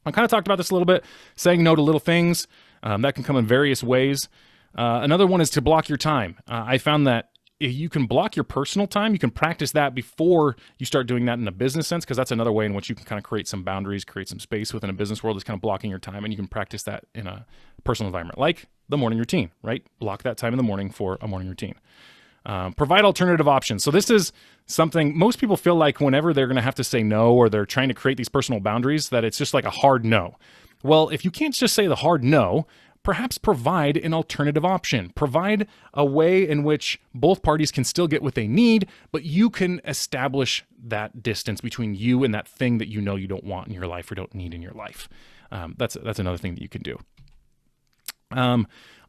I kind of talked about this a little bit, saying no to little things. That can come in various ways. Another one is to block your time. I found that if you can block your personal time, you can practice that before you start doing that in a business sense, because that's another way in which you can kind of create some boundaries, create some space within a business world is kind of blocking your time, and you can practice that in a personal environment, like the morning routine, right? Block that time in the morning for a morning routine. Provide alternative options. So this is something most people feel like whenever they're going to have to say no, or they're trying to create these personal boundaries, that it's just like a hard no. Well, if you can't just say the hard no, perhaps provide an alternative option. Provide a way in which both parties can still get what they need, but you can establish that distance between you and that thing that you know you don't want in your life or don't need in your life. That's another thing that you can do.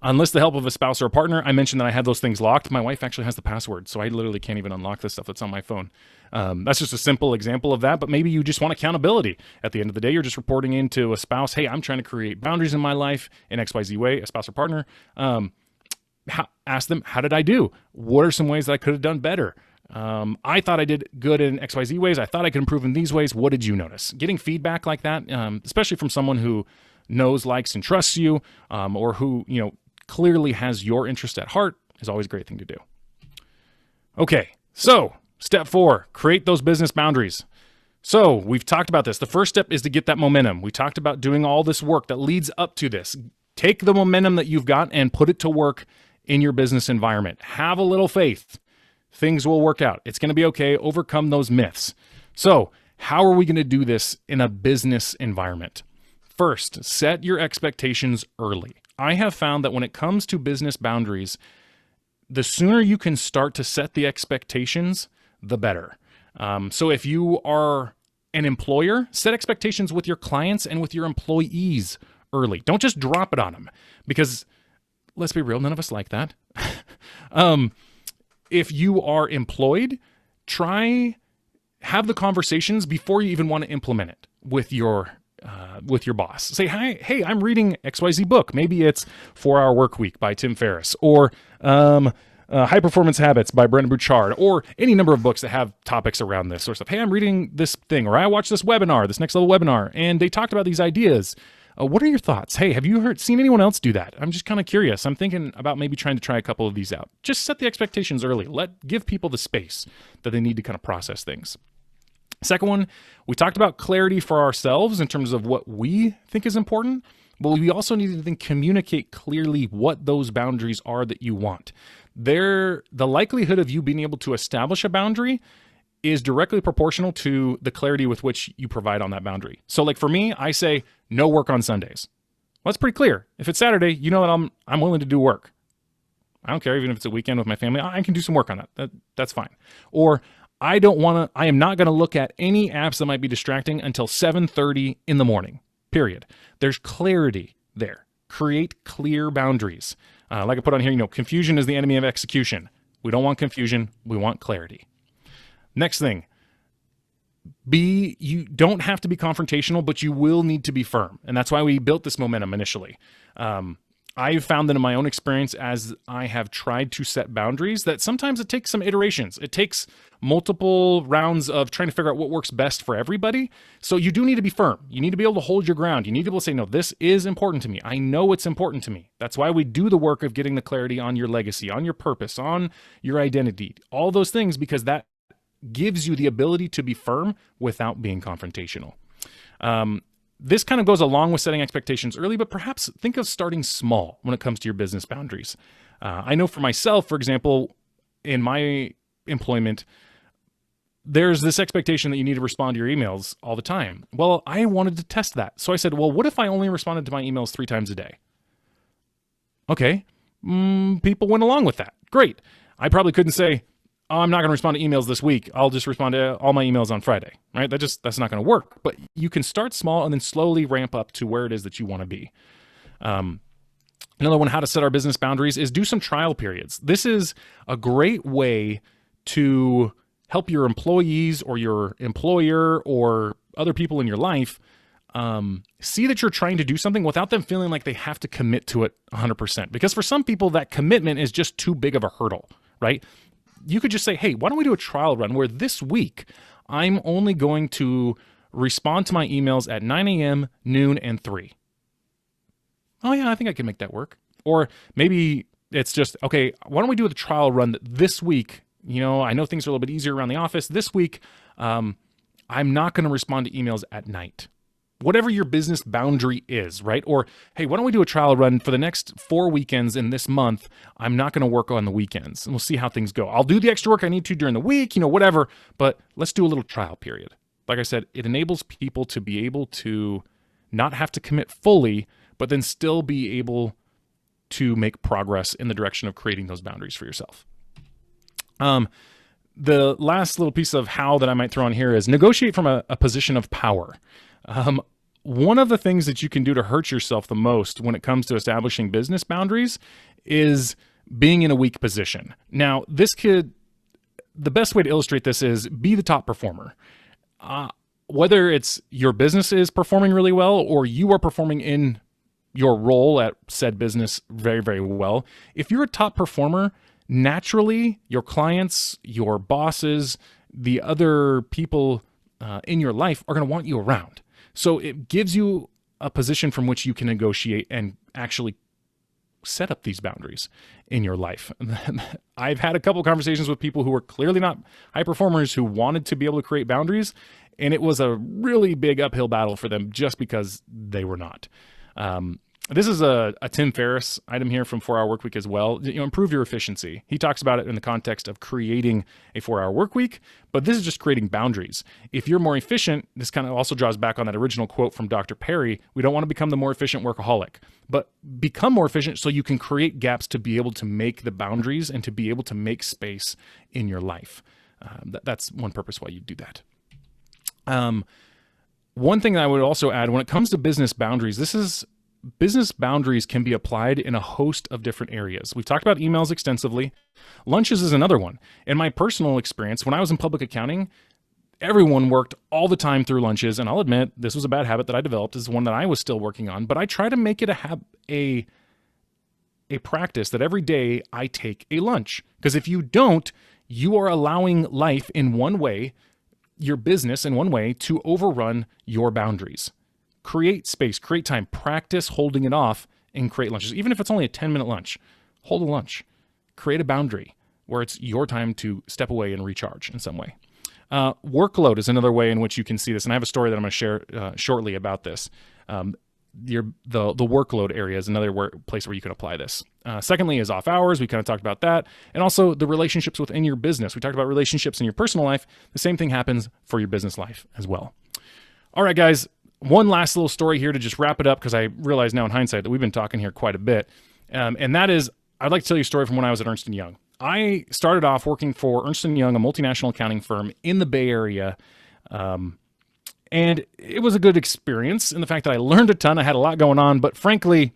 Enlist the help of a spouse or a partner. I mentioned that I had those things locked. My wife actually has the password, so I literally can't even unlock this stuff that's on my phone. That's just a simple example of that, but maybe you just want accountability. At the end of the day, you're just reporting into a spouse, hey, I'm trying to create boundaries in my life in XYZ way, a spouse or partner. Ask them, how did I do? What are some ways that I could have done better? I thought I did good in XYZ ways. I thought I could improve in these ways. What did you notice? Getting feedback like that, especially from someone who knows, likes, and trusts you, or who, clearly has your interest at heart, is always a great thing to do. Okay, so step 4, create those business boundaries. So we've talked about this. The first step is to get that momentum. We talked about doing all this work that leads up to this. Take the momentum that you've got and put it to work in your business environment. Have a little faith. Things will work out. It's going to be okay. Overcome those myths. So how are we going to do this in a business environment? First, set your expectations early. I have found that when it comes to business boundaries, the sooner you can start to set the expectations, the better. So if you are an employer, set expectations with your clients and with your employees early. Don't just drop it on them, because let's be real, none of us like that. If you are employed, have the conversations before you even want to implement it with your boss. Say, hey, I'm reading XYZ book. Maybe it's 4-Hour Workweek by Tim Ferriss, or High Performance Habits by Brendon Burchard, or any number of books that have topics around this sort of stuff. Hey, I'm reading this thing, or I watched this webinar, this next level webinar, and they talked about these ideas. What are your thoughts? Hey, have you seen anyone else do that? I'm just kind of curious. I'm thinking about maybe trying to try a couple of these out. Just set the expectations early. Give people the space that they need to kind of process things. Second one, we talked about clarity for ourselves in terms of what we think is important, but we also need to then communicate clearly what those boundaries are that you want. The likelihood of you being able to establish a boundary is directly proportional to the clarity with which you provide on that boundary. So like for me, I say no work on Sundays. Well, that's pretty clear. If it's Saturday, you know that I'm willing to do work. I don't care, even if it's a weekend with my family, I can do some work on that. That's fine. Or I am not going to look at any apps that might be distracting until 7:30 in the morning, period. There's clarity there. Create clear boundaries. Like I put on here, confusion is the enemy of execution. We don't want confusion. We want clarity. Next thing, you don't have to be confrontational, but you will need to be firm. And that's why we built this momentum initially. I've found that in my own experience, as I have tried to set boundaries, that sometimes it takes some iterations. It takes multiple rounds of trying to figure out what works best for everybody. So you do need to be firm. You need to be able to hold your ground. You need to be able to say, no, this is important to me. I know it's important to me. That's why we do the work of getting the clarity on your legacy, on your purpose, on your identity, all those things, because that gives you the ability to be firm without being confrontational. This kind of goes along with setting expectations early, but perhaps think of starting small when it comes to your business boundaries. I know for myself, for example, in my employment, there's this expectation that you need to respond to your emails all the time. Well, I wanted to test that. So I said, well, what if I only responded to my emails 3 times a day? Okay, People went along with that. Great. I probably couldn't say, oh, I'm not going to respond to emails this week. I'll just respond to all my emails on Friday, right? That's not going to work. But you can start small and then slowly ramp up to where it is that you want to be. Another one, how to set our business boundaries, is do some trial periods. This is a great way to help your employees or your employer or other people in your life see that you're trying to do something without them feeling like they have to commit to it 100%. Because for some people, that commitment is just too big of a hurdle, right? You could just say, hey, why don't we do a trial run where this week I'm only going to respond to my emails at 9 a.m., noon, and 3. Oh yeah, I think I can make that work. Or maybe it's just, okay, why don't we do the trial run that this week, I know things are a little bit easier around the office. This week, I'm not going to respond to emails at night. Whatever your business boundary is, right? Or, hey, why don't we do a trial run for the next 4 weekends in this month? I'm not going to work on the weekends, and we'll see how things go. I'll do the extra work I need to during the week, whatever, but let's do a little trial period. Like I said, it enables people to be able to not have to commit fully, but then still be able to make progress in the direction of creating those boundaries for yourself. The last little piece of how that I might throw in here is negotiate from a position of power. One of the things that you can do to hurt yourself the most when it comes to establishing business boundaries is being in a weak position. Now, the best way to illustrate this is be the top performer. Whether it's your business is performing really well or you are performing in your role at said business very, very well. If you're a top performer, naturally your clients, your bosses, the other people in your life are going to want you around. So it gives you a position from which you can negotiate and actually set up these boundaries in your life. I've had a couple of conversations with people who were clearly not high performers who wanted to be able to create boundaries, and it was a really big uphill battle for them just because they were not. This is a Tim Ferriss item here from 4 Hour Workweek as well. Improve your efficiency. He talks about it in the context of creating a 4-hour workweek, but this is just creating boundaries. If you're more efficient, this kind of also draws back on that original quote from Dr. Perry. We don't want to become the more efficient workaholic, but become more efficient so you can create gaps to be able to make the boundaries and to be able to make space in your life. That's one purpose why you do that. One thing that I would also add when it comes to business boundaries, business boundaries can be applied in a host of different areas. We've talked about emails extensively. Lunches is another one. In my personal experience, when I was in public accounting, everyone worked all the time through lunches. And I'll admit, this was a bad habit that I developed. This is one that I was still working on. But I try to make it a practice that every day I take a lunch. Because if you don't, you are allowing life in one way, your business in one way, to overrun your boundaries. Create space, create time, practice holding it off and create lunches. Even if it's only a 10-minute lunch, hold a lunch. Create a boundary where it's your time to step away and recharge in some way. Workload is another way in which you can see this. And I have a story that I'm going to share shortly about this. The workload area is another place where you can apply this. Secondly is off hours. We kind of talked about that. And also the relationships within your business. We talked about relationships in your personal life. The same thing happens for your business life as well. All right, guys. One last little story here to just wrap it up, because I realize now in hindsight that we've been talking here quite a bit. And that is, I'd like to tell you a story from when I was at Ernst & Young. I started off working for Ernst & Young, a multinational accounting firm in the Bay Area. And it was a good experience in the fact that I learned a ton. I had a lot going on, but frankly,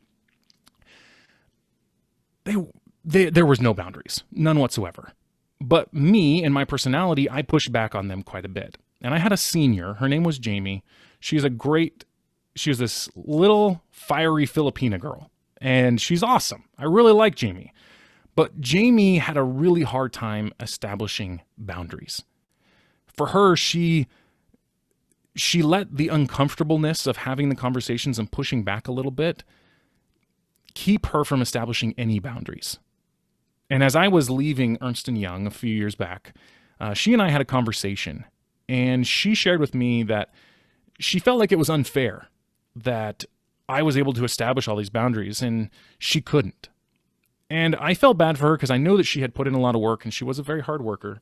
there was no boundaries, none whatsoever. But me and my personality, I pushed back on them quite a bit. And I had a senior, her name was Jamie. She was this little fiery Filipina girl, and she's awesome. I really like Jamie. But Jamie had a really hard time establishing boundaries. For her, she let the uncomfortableness of having the conversations and pushing back a little bit keep her from establishing any boundaries. And as I was leaving Ernst & Young a few years back, she and I had a conversation, and she shared with me that she felt like it was unfair that I was able to establish all these boundaries and she couldn't. And I felt bad for her because I know that she had put in a lot of work and she was a very hard worker.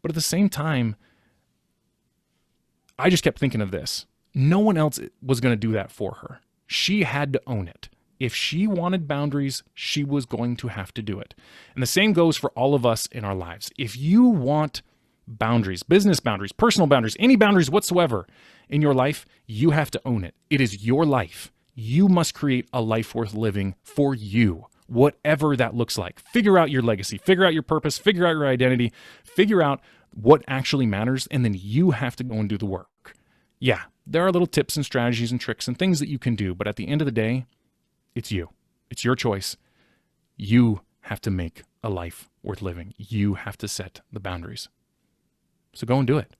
But at the same time, I just kept thinking of this. No one else was going to do that for her. She had to own it. If she wanted boundaries, she was going to have to do it. And the same goes for all of us in our lives. If you want boundaries, business boundaries, personal boundaries, any boundaries whatsoever in your life, you have to own it. It is your life. You must create a life worth living for you, whatever that looks like. Figure out your legacy, figure out your purpose, figure out your identity, figure out what actually matters, and then you have to go and do the work. Yeah, there are little tips and strategies and tricks and things that you can do, but at the end of the day, it's you. It's your choice. You have to make a life worth living. You have to set the boundaries. So go and do it.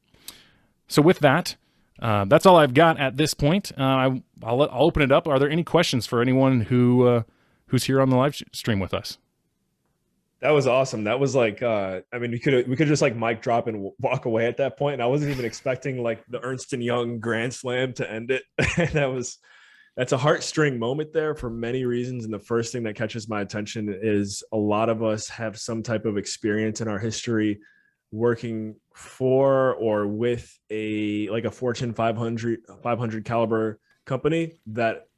So with that, that's all I've got at this point. I'll open it up. Are there any questions for anyone who's here on the live stream with us? That was awesome. That was like, I mean, we could just like mic drop and walk away at that point. And I wasn't even expecting like the Ernst & Young Grand Slam to end it. That's a heartstring moment there for many reasons. And the first thing that catches my attention is a lot of us have some type of experience in our history working for or with a Fortune 500 caliber company that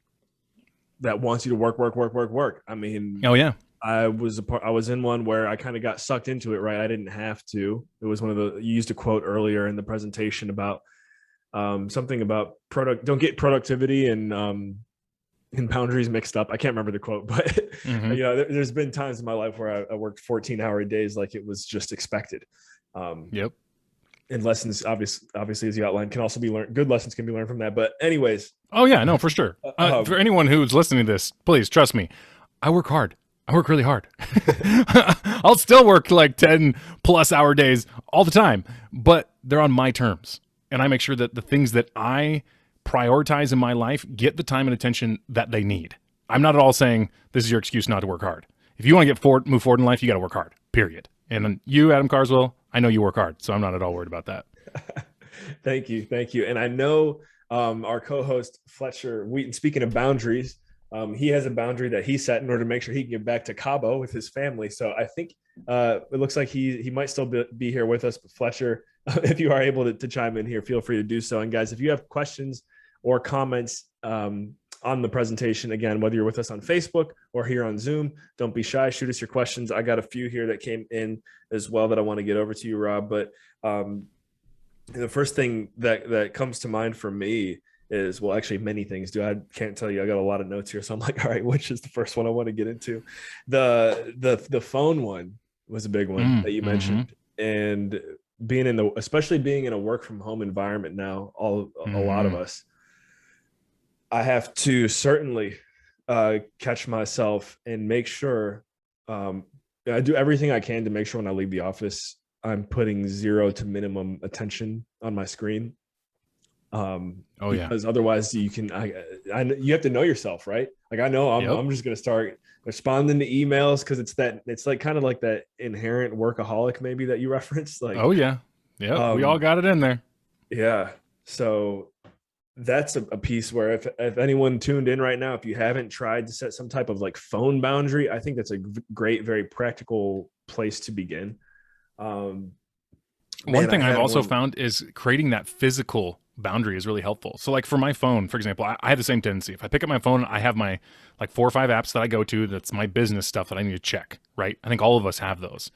wants you to work. I mean, oh yeah. I was in one where I kind of got sucked into it, right? I didn't have to. It was you used a quote earlier in the presentation about something about don't get productivity and boundaries mixed up. I can't remember the quote, but Mm-hmm. There's been times in my life where I worked 14-hour days like it was just expected. Yep. And lessons, obviously, as you outlined, can also be learned. Good lessons can be learned from that. But anyways. Oh yeah, no, for sure. For anyone who's listening to this, please trust me. I work hard. I work really hard. I'll still work like 10 plus hour days all the time, but they're on my terms. And I make sure that the things that I prioritize in my life get the time and attention that they need. I'm not at all saying this is your excuse not to work hard. If you want to move forward in life, you got to work hard, period. And then you, Adam Carswell, I know you work hard, so I'm not at all worried about that. Thank you. And I know our co-host Fletcher Wheaton, speaking of boundaries, he has a boundary that he set in order to make sure he can get back to Cabo with his family. So I think it looks like he might still be here with us. But Fletcher, if you are able to chime in here, feel free to do so. And guys, if you have questions or comments on the presentation, again, whether you're with us on Facebook or here on Zoom, don't be shy. Shoot us your questions. I got a few here that came in as well that I want to get over to you, Rob. But the first thing that comes to mind for me is, well, actually many things do. I can't tell you. I got a lot of notes here. So I'm like, all right, which is the first one I want to get into? The phone one was a big one that you mentioned. And especially being in a work from home environment now, a lot of us, I have to certainly catch myself and make sure I do everything I can to make sure when I leave the office, I'm putting 0 to minimum attention on my screen. Because otherwise you you have to know yourself, right? Like I know I'm just going to start responding to emails because it's like kind of like that inherent workaholic maybe that you referenced. Like, oh yeah. Yeah. We all got it in there. Yeah. So that's a piece where if anyone tuned in right now, if you haven't tried to set some type of like phone boundary, I think that's a great, very practical place to begin. One thing I've also found is creating that physical boundary is really helpful. So like for my phone, for example, I have the same tendency. If I pick up my phone, I have my like 4 or 5 apps that I go to. That's my business stuff that I need to check, right? I think all of us have those.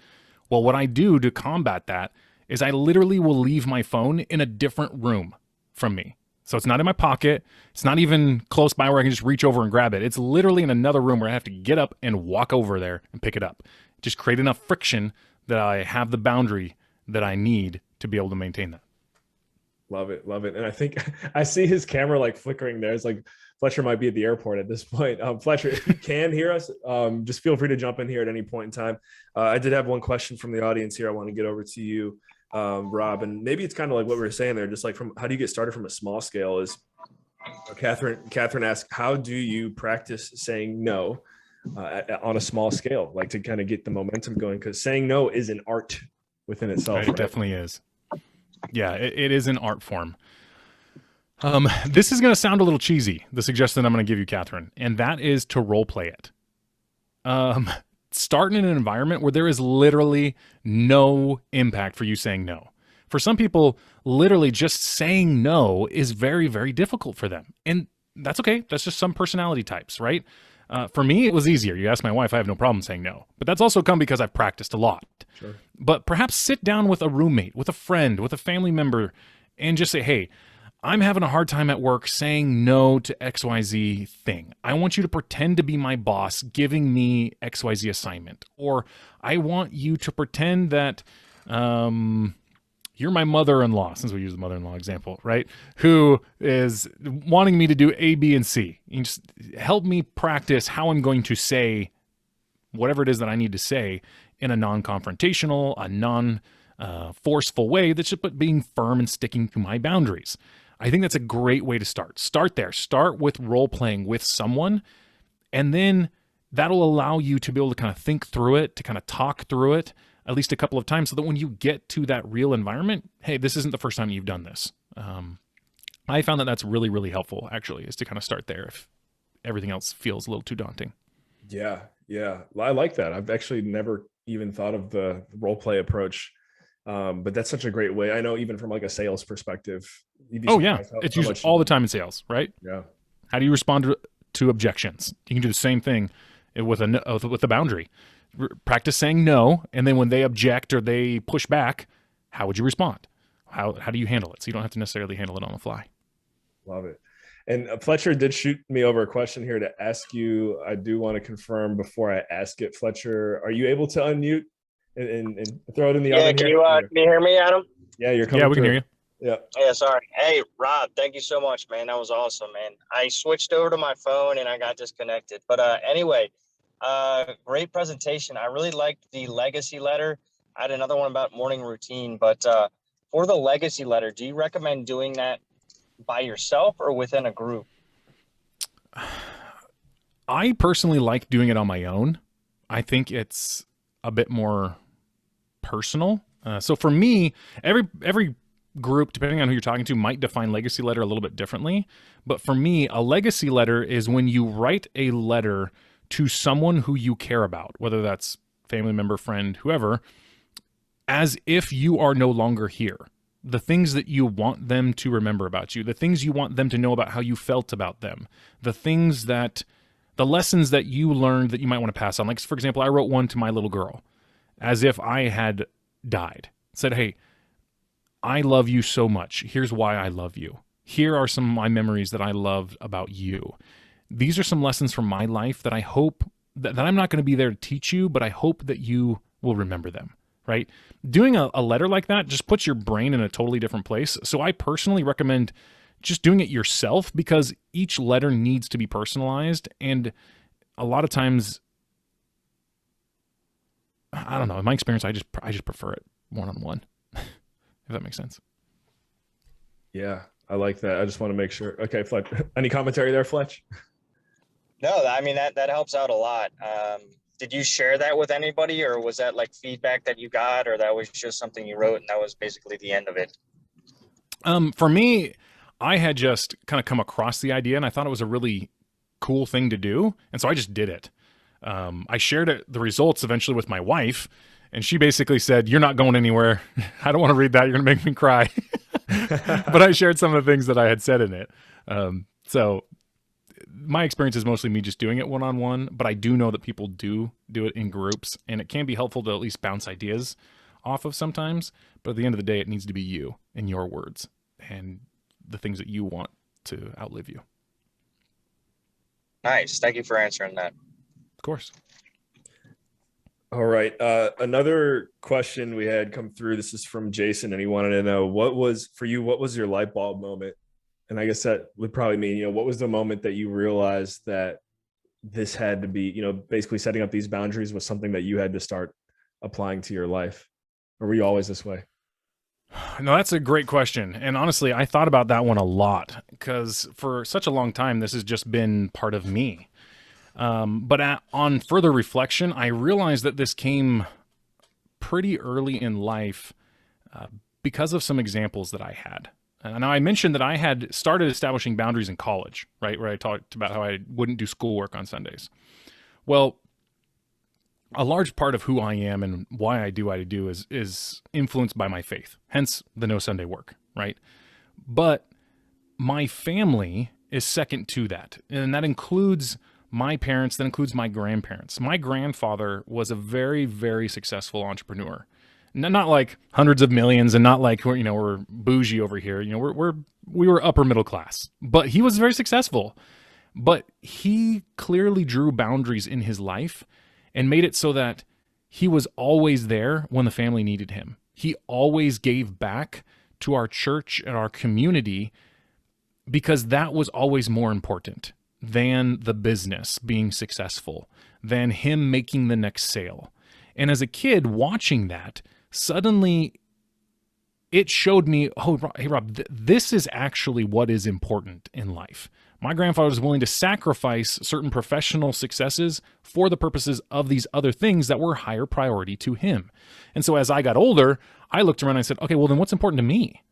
Well, what I do to combat that is I literally will leave my phone in a different room from me. So it's not in my pocket. It's not even close by where I can just reach over and grab it. It's literally in another room where I have to get up and walk over there and pick it up. Just create enough friction that I have the boundary that I need to be able to maintain that. Love it. And I think I see his camera like flickering there. It's like Fletcher might be at the airport at this point. Fletcher, if you can hear us, just feel free to jump in here at any point in time. I did have one question from the audience here. I want to get over to you, Rob, and maybe it's kind of like what we were saying there, just like from how do you get started from a small scale is Catherine asked, how do you practice saying no on a small scale, like to kind of get the momentum going? Because saying no is an art within itself. It definitely is. Yeah, it is an art form. This is going to sound a little cheesy, the suggestion I'm going to give you, Catherine, and that is to role play it. Start in an environment where there is literally no impact for you saying no. For some people, literally just saying no is very, very difficult for them. And that's okay. That's just some personality types, right? For me, it was easier. You ask my wife, I have no problem saying no. But that's also come because I've practiced a lot. Sure. But perhaps sit down with a roommate, with a friend, with a family member, and just say, hey, I'm having a hard time at work saying no to XYZ thing. I want you to pretend to be my boss giving me XYZ assignment. Or I want you to pretend that you're my mother-in-law, since we use the mother-in-law example, right? Who is wanting me to do A, B, and C. You just help me practice how I'm going to say whatever it is that I need to say in a non-confrontational, a non-forceful way that's just being firm and sticking to my boundaries. I think that's a great way to start. Start there. Start with role-playing with someone, and then that'll allow you to be able to kind of think through it, to kind of talk through it at least a couple of times so that when you get to that real environment, hey, this isn't the first time you've done this. I found that that's really, really helpful, actually, is to kind of start there if everything else feels a little too daunting. Yeah. I like that. I've actually never even thought of the role play approach. But that's such a great way. I know even from like a sales perspective. Oh yeah. It's used all the time in sales, right? Yeah. How do you respond to objections? You can do the same thing with a boundary. Practice saying no. And then when they object or they push back, how would you respond? How do you handle it? So you don't have to necessarily handle it on the fly. Love it. And Fletcher did shoot me over a question here to ask you. I do want to confirm before I ask it, Fletcher, are you able to unmute and throw it in the oven? Yeah, can you hear me, Adam? Yeah, you're coming. Yeah, we can hear you. Yeah, sorry. Hey, Rob, thank you so much, man. That was awesome, man. I switched over to my phone and I got disconnected. But anyway, great presentation. I really liked the legacy letter. I had another one about morning routine, but for the legacy letter, do you recommend doing that by yourself or within a group? I personally like doing it on my own. I think it's a bit more personal. So for me, every group, depending on who you're talking to, might define legacy letter a little bit differently. But for me, a legacy letter is when you write a letter to someone who you care about, whether that's family member, friend, whoever, as if you are no longer here. The things that you want them to remember about you, the things you want them to know about how you felt about them, the lessons that you learned that you might want to pass on. Like, for example, I wrote one to my little girl as if I had died. Said, hey, I love you so much. Here's why I love you. Here are some of my memories that I loved about you. These are some lessons from my life that I hope that I'm not going to be there to teach you, but I hope that you will remember them, right? Doing a letter like that just puts your brain in a totally different place. So I personally recommend just doing it yourself because each letter needs to be personalized. And a lot of times, I don't know, in my experience, I just prefer it one-on-one, if that makes sense. Yeah, I like that. I just want to make sure. Okay, Fletch, any commentary there, Fletch? No, I mean, that helps out a lot. Did you share that with anybody, or was that like feedback that you got, or that was just something you wrote and that was basically the end of it? For me, I had just kind of come across the idea and I thought it was a really cool thing to do. And so I just did it. I shared the results eventually with my wife, and she basically said, you're not going anywhere. I don't want to read that. You're going to make me cry. But I shared some of the things that I had said in it. So my experience is mostly me just doing it one-on-one, but I do know that people do it in groups, and it can be helpful to at least bounce ideas off of sometimes. But at the end of the day, it needs to be you and your words and the things that you want to outlive you. Nice. Thank you for answering that. Of course. All right. Another question we had come through. This is from Jason, and he wanted to know what was your light bulb moment? And I guess that would probably mean, what was the moment that you realized that this had to be, basically setting up these boundaries was something that you had to start applying to your life? Or were you always this way? No, that's a great question. And honestly, I thought about that one a lot because for such a long time, this has just been part of me. But on further reflection, I realized that this came pretty early in life because of some examples that I had. Now, I mentioned that I had started establishing boundaries in college, right, where I talked about how I wouldn't do schoolwork on Sundays. Well, a large part of who I am and why I do what I do is influenced by my faith, hence the no Sunday work, right? But my family is second to that, and that includes my parents, that includes my grandparents. My grandfather was a very, very successful entrepreneur. Not like hundreds of millions, and not like we're bougie over here. We were upper middle class, but he was very successful. But he clearly drew boundaries in his life and made it so that he was always there when the family needed him. He always gave back to our church and our community because that was always more important than the business being successful, than him making the next sale. And as a kid watching that, suddenly it showed me, oh, hey, Rob, this is actually what is important in life. My grandfather was willing to sacrifice certain professional successes for the purposes of these other things that were higher priority to him. And so as I got older, I looked around and I said, okay, well, then what's important to me?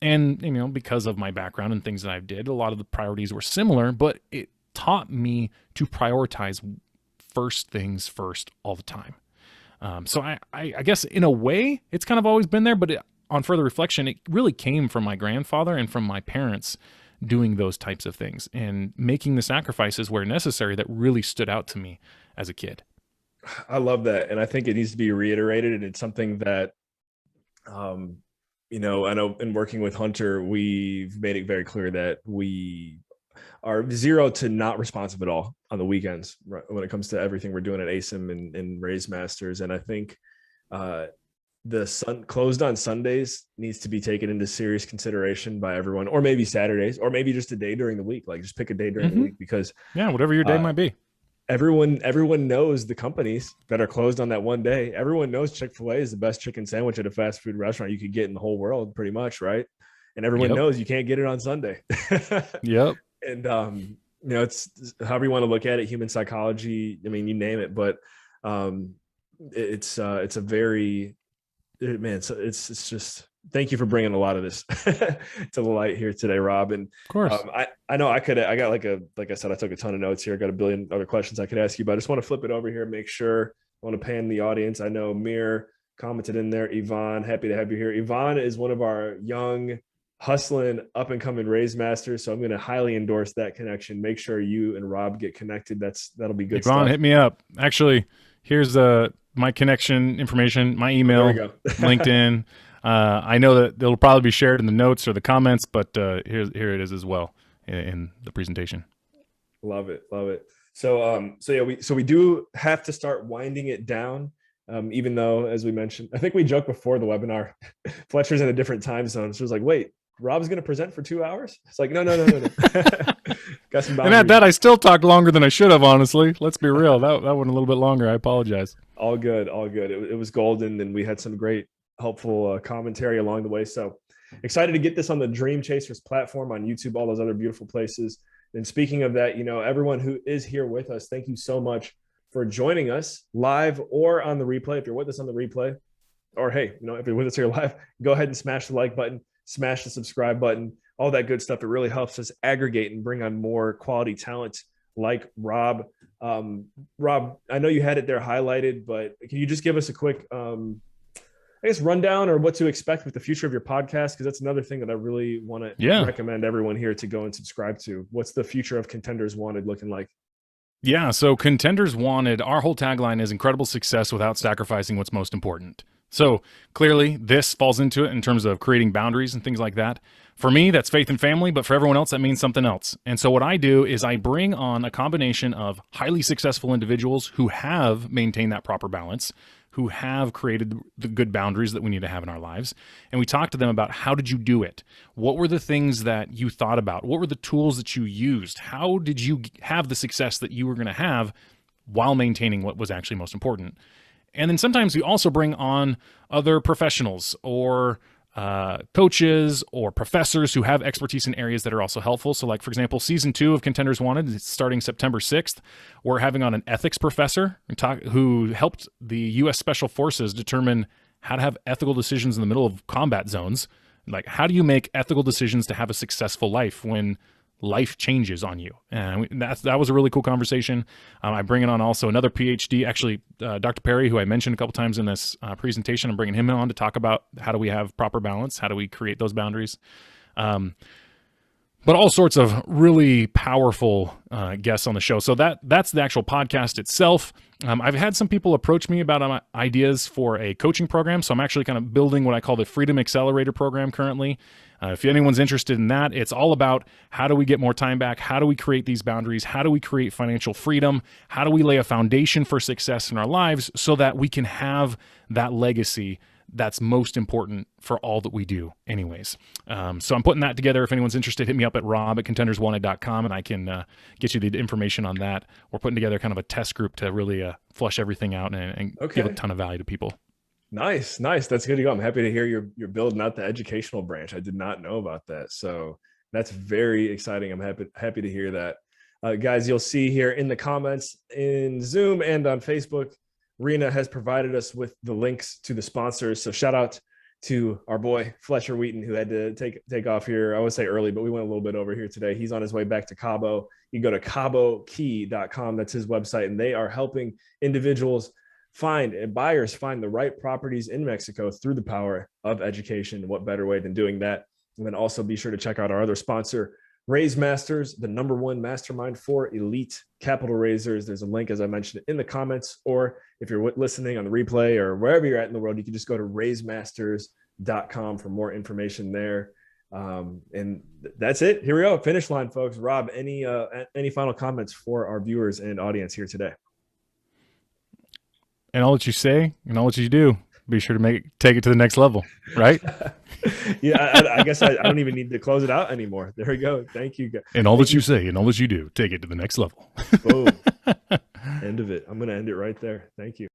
And, because of my background and things that I did, a lot of the priorities were similar, but it taught me to prioritize first things first all the time. So I guess in a way it's kind of always been there, but on further reflection, it really came from my grandfather and from my parents doing those types of things and making the sacrifices where necessary that really stood out to me as a kid. I love that. And I think it needs to be reiterated. And it's something that, I know in working with Hunter, we've made it very clear that we are zero to not responsive at all on the weekends when it comes to everything we're doing at ASIM and Raise Masters. And I think the closed on Sundays needs to be taken into serious consideration by everyone, or maybe Saturdays, or maybe just a day during the week. Like just pick a day during the week, because whatever your day might be. Everyone knows the companies that are closed on that one day. Everyone knows Chick-fil-A is the best chicken sandwich at a fast food restaurant you could get in the whole world, pretty much, right? And everyone knows you can't get it on Sunday. Yep. And it's however you want to look at it, human psychology. I mean, you name it, but it's a very So it's just, thank you for bringing a lot of this to the light here today, Rob. And of course, I know I got like I said, I took a ton of notes here. I got a billion other questions I could ask you, but I just want to flip it over here and make sure. I want to pan the audience. I know Mir commented in there. Yvonne, happy to have you here. Yvonne is one of our young, hustling, up and coming Raise Masters. So I'm going to highly endorse that connection. Make sure you and Rob get connected. That'll be good. Yvonne, stuff. hit me up. Actually, here's my connection information, my email, LinkedIn. I know that it'll probably be shared in the notes or the comments, but here it is as well in the presentation. Love it. So we do have to start winding it down. Even though, as we mentioned, I think we joked before the webinar, Fletcher's in a different time zone. So it was like, wait, Rob's going to present for 2 hours? It's like, no. Got some boundaries. And at that, I still talked longer than I should have, honestly. Let's be real. That went a little bit longer. I apologize. All good. It was golden, and we had some great, helpful commentary along the way. So excited to get this on the Dream Chasers platform, on YouTube, all those other beautiful places. And speaking of that, everyone who is here with us, thank you so much for joining us live or on the replay. If you're with us on the replay, or hey, if you're with us here live, go ahead and smash the like button, smash the subscribe button, all that good stuff. It really helps us aggregate and bring on more quality talent like Rob. Rob, I know you had it there highlighted, but can you just give us a quick, rundown or what to expect with the future of your podcast? Because that's another thing that I really want to recommend everyone here to go and subscribe to. What's the future of Contenders Wanted looking like? Yeah, so Contenders Wanted, our whole tagline is incredible success without sacrificing what's most important. So clearly this falls into it in terms of creating boundaries and things like that. For me, that's faith and family, but for everyone else, that means something else. And so what I do is I bring on a combination of highly successful individuals who have maintained that proper balance, who have created the good boundaries that we need to have in our lives. And we talk to them about, how did you do it? What were the things that you thought about? What were the tools that you used? How did you have the success that you were going to have while maintaining what was actually most important? And then sometimes we also bring on other professionals or coaches or professors who have expertise in areas that are also helpful. So like, for example, season 2 of Contenders Wanted is starting September 6th. We're having on an ethics professor who helped the U.S. Special Forces determine how to have ethical decisions in the middle of combat zones. Like, how do you make ethical decisions to have a successful life when life changes on you? And that was a really cool conversation. I bring in on also another PhD, actually, Dr. Perry, who I mentioned a couple times in this presentation. I'm bringing him on to talk about how do we have proper balance? How do we create those boundaries? but all sorts of really powerful guests on the show. So that's the actual podcast itself. I've had some people approach me about ideas for a coaching program. So I'm actually kind of building what I call the Freedom Accelerator program currently. If anyone's interested in that, it's all about how do we get more time back? How do we create these boundaries? How do we create financial freedom? How do we lay a foundation for success in our lives so that we can have that legacy that's most important for all that we do anyways. So I'm putting that together. If anyone's interested, hit me up at rob@contenderswanted.com and I can get you the information on that. We're putting together kind of a test group to really flush everything out and give a ton of value to people. Nice. That's good to go. I'm happy to hear you're building out the educational branch. I did not know about that. So that's very exciting. I'm happy to hear that. Guys, you'll see here in the comments in Zoom and on Facebook, Rena has provided us with the links to the sponsors. So shout out to our boy Fletcher Wheaton, who had to take off here. I would say early, but we went a little bit over here today. He's on his way back to Cabo. You can go to cabokey.com. That's his website. And they are helping individuals buyers find the right properties in Mexico through the power of education. What better way than doing that? And then also be sure to check out our other sponsor, Raise Masters, the #1 mastermind for elite capital raisers. There's a link, as I mentioned, in the comments, or if you're listening on the replay or wherever you're at in the world, you can just go to raisemasters.com for more information there. And that's it. Here we go. Finish line, folks. Rob, any final comments for our viewers and audience here today? And all that you say and all that you do, be sure to take it to the next level, right? Yeah, I guess I don't even need to close it out anymore. There we go. Thank you. And all that you say and all that you do, take it to the next level. Boom. End of it. I'm going to end it right there. Thank you.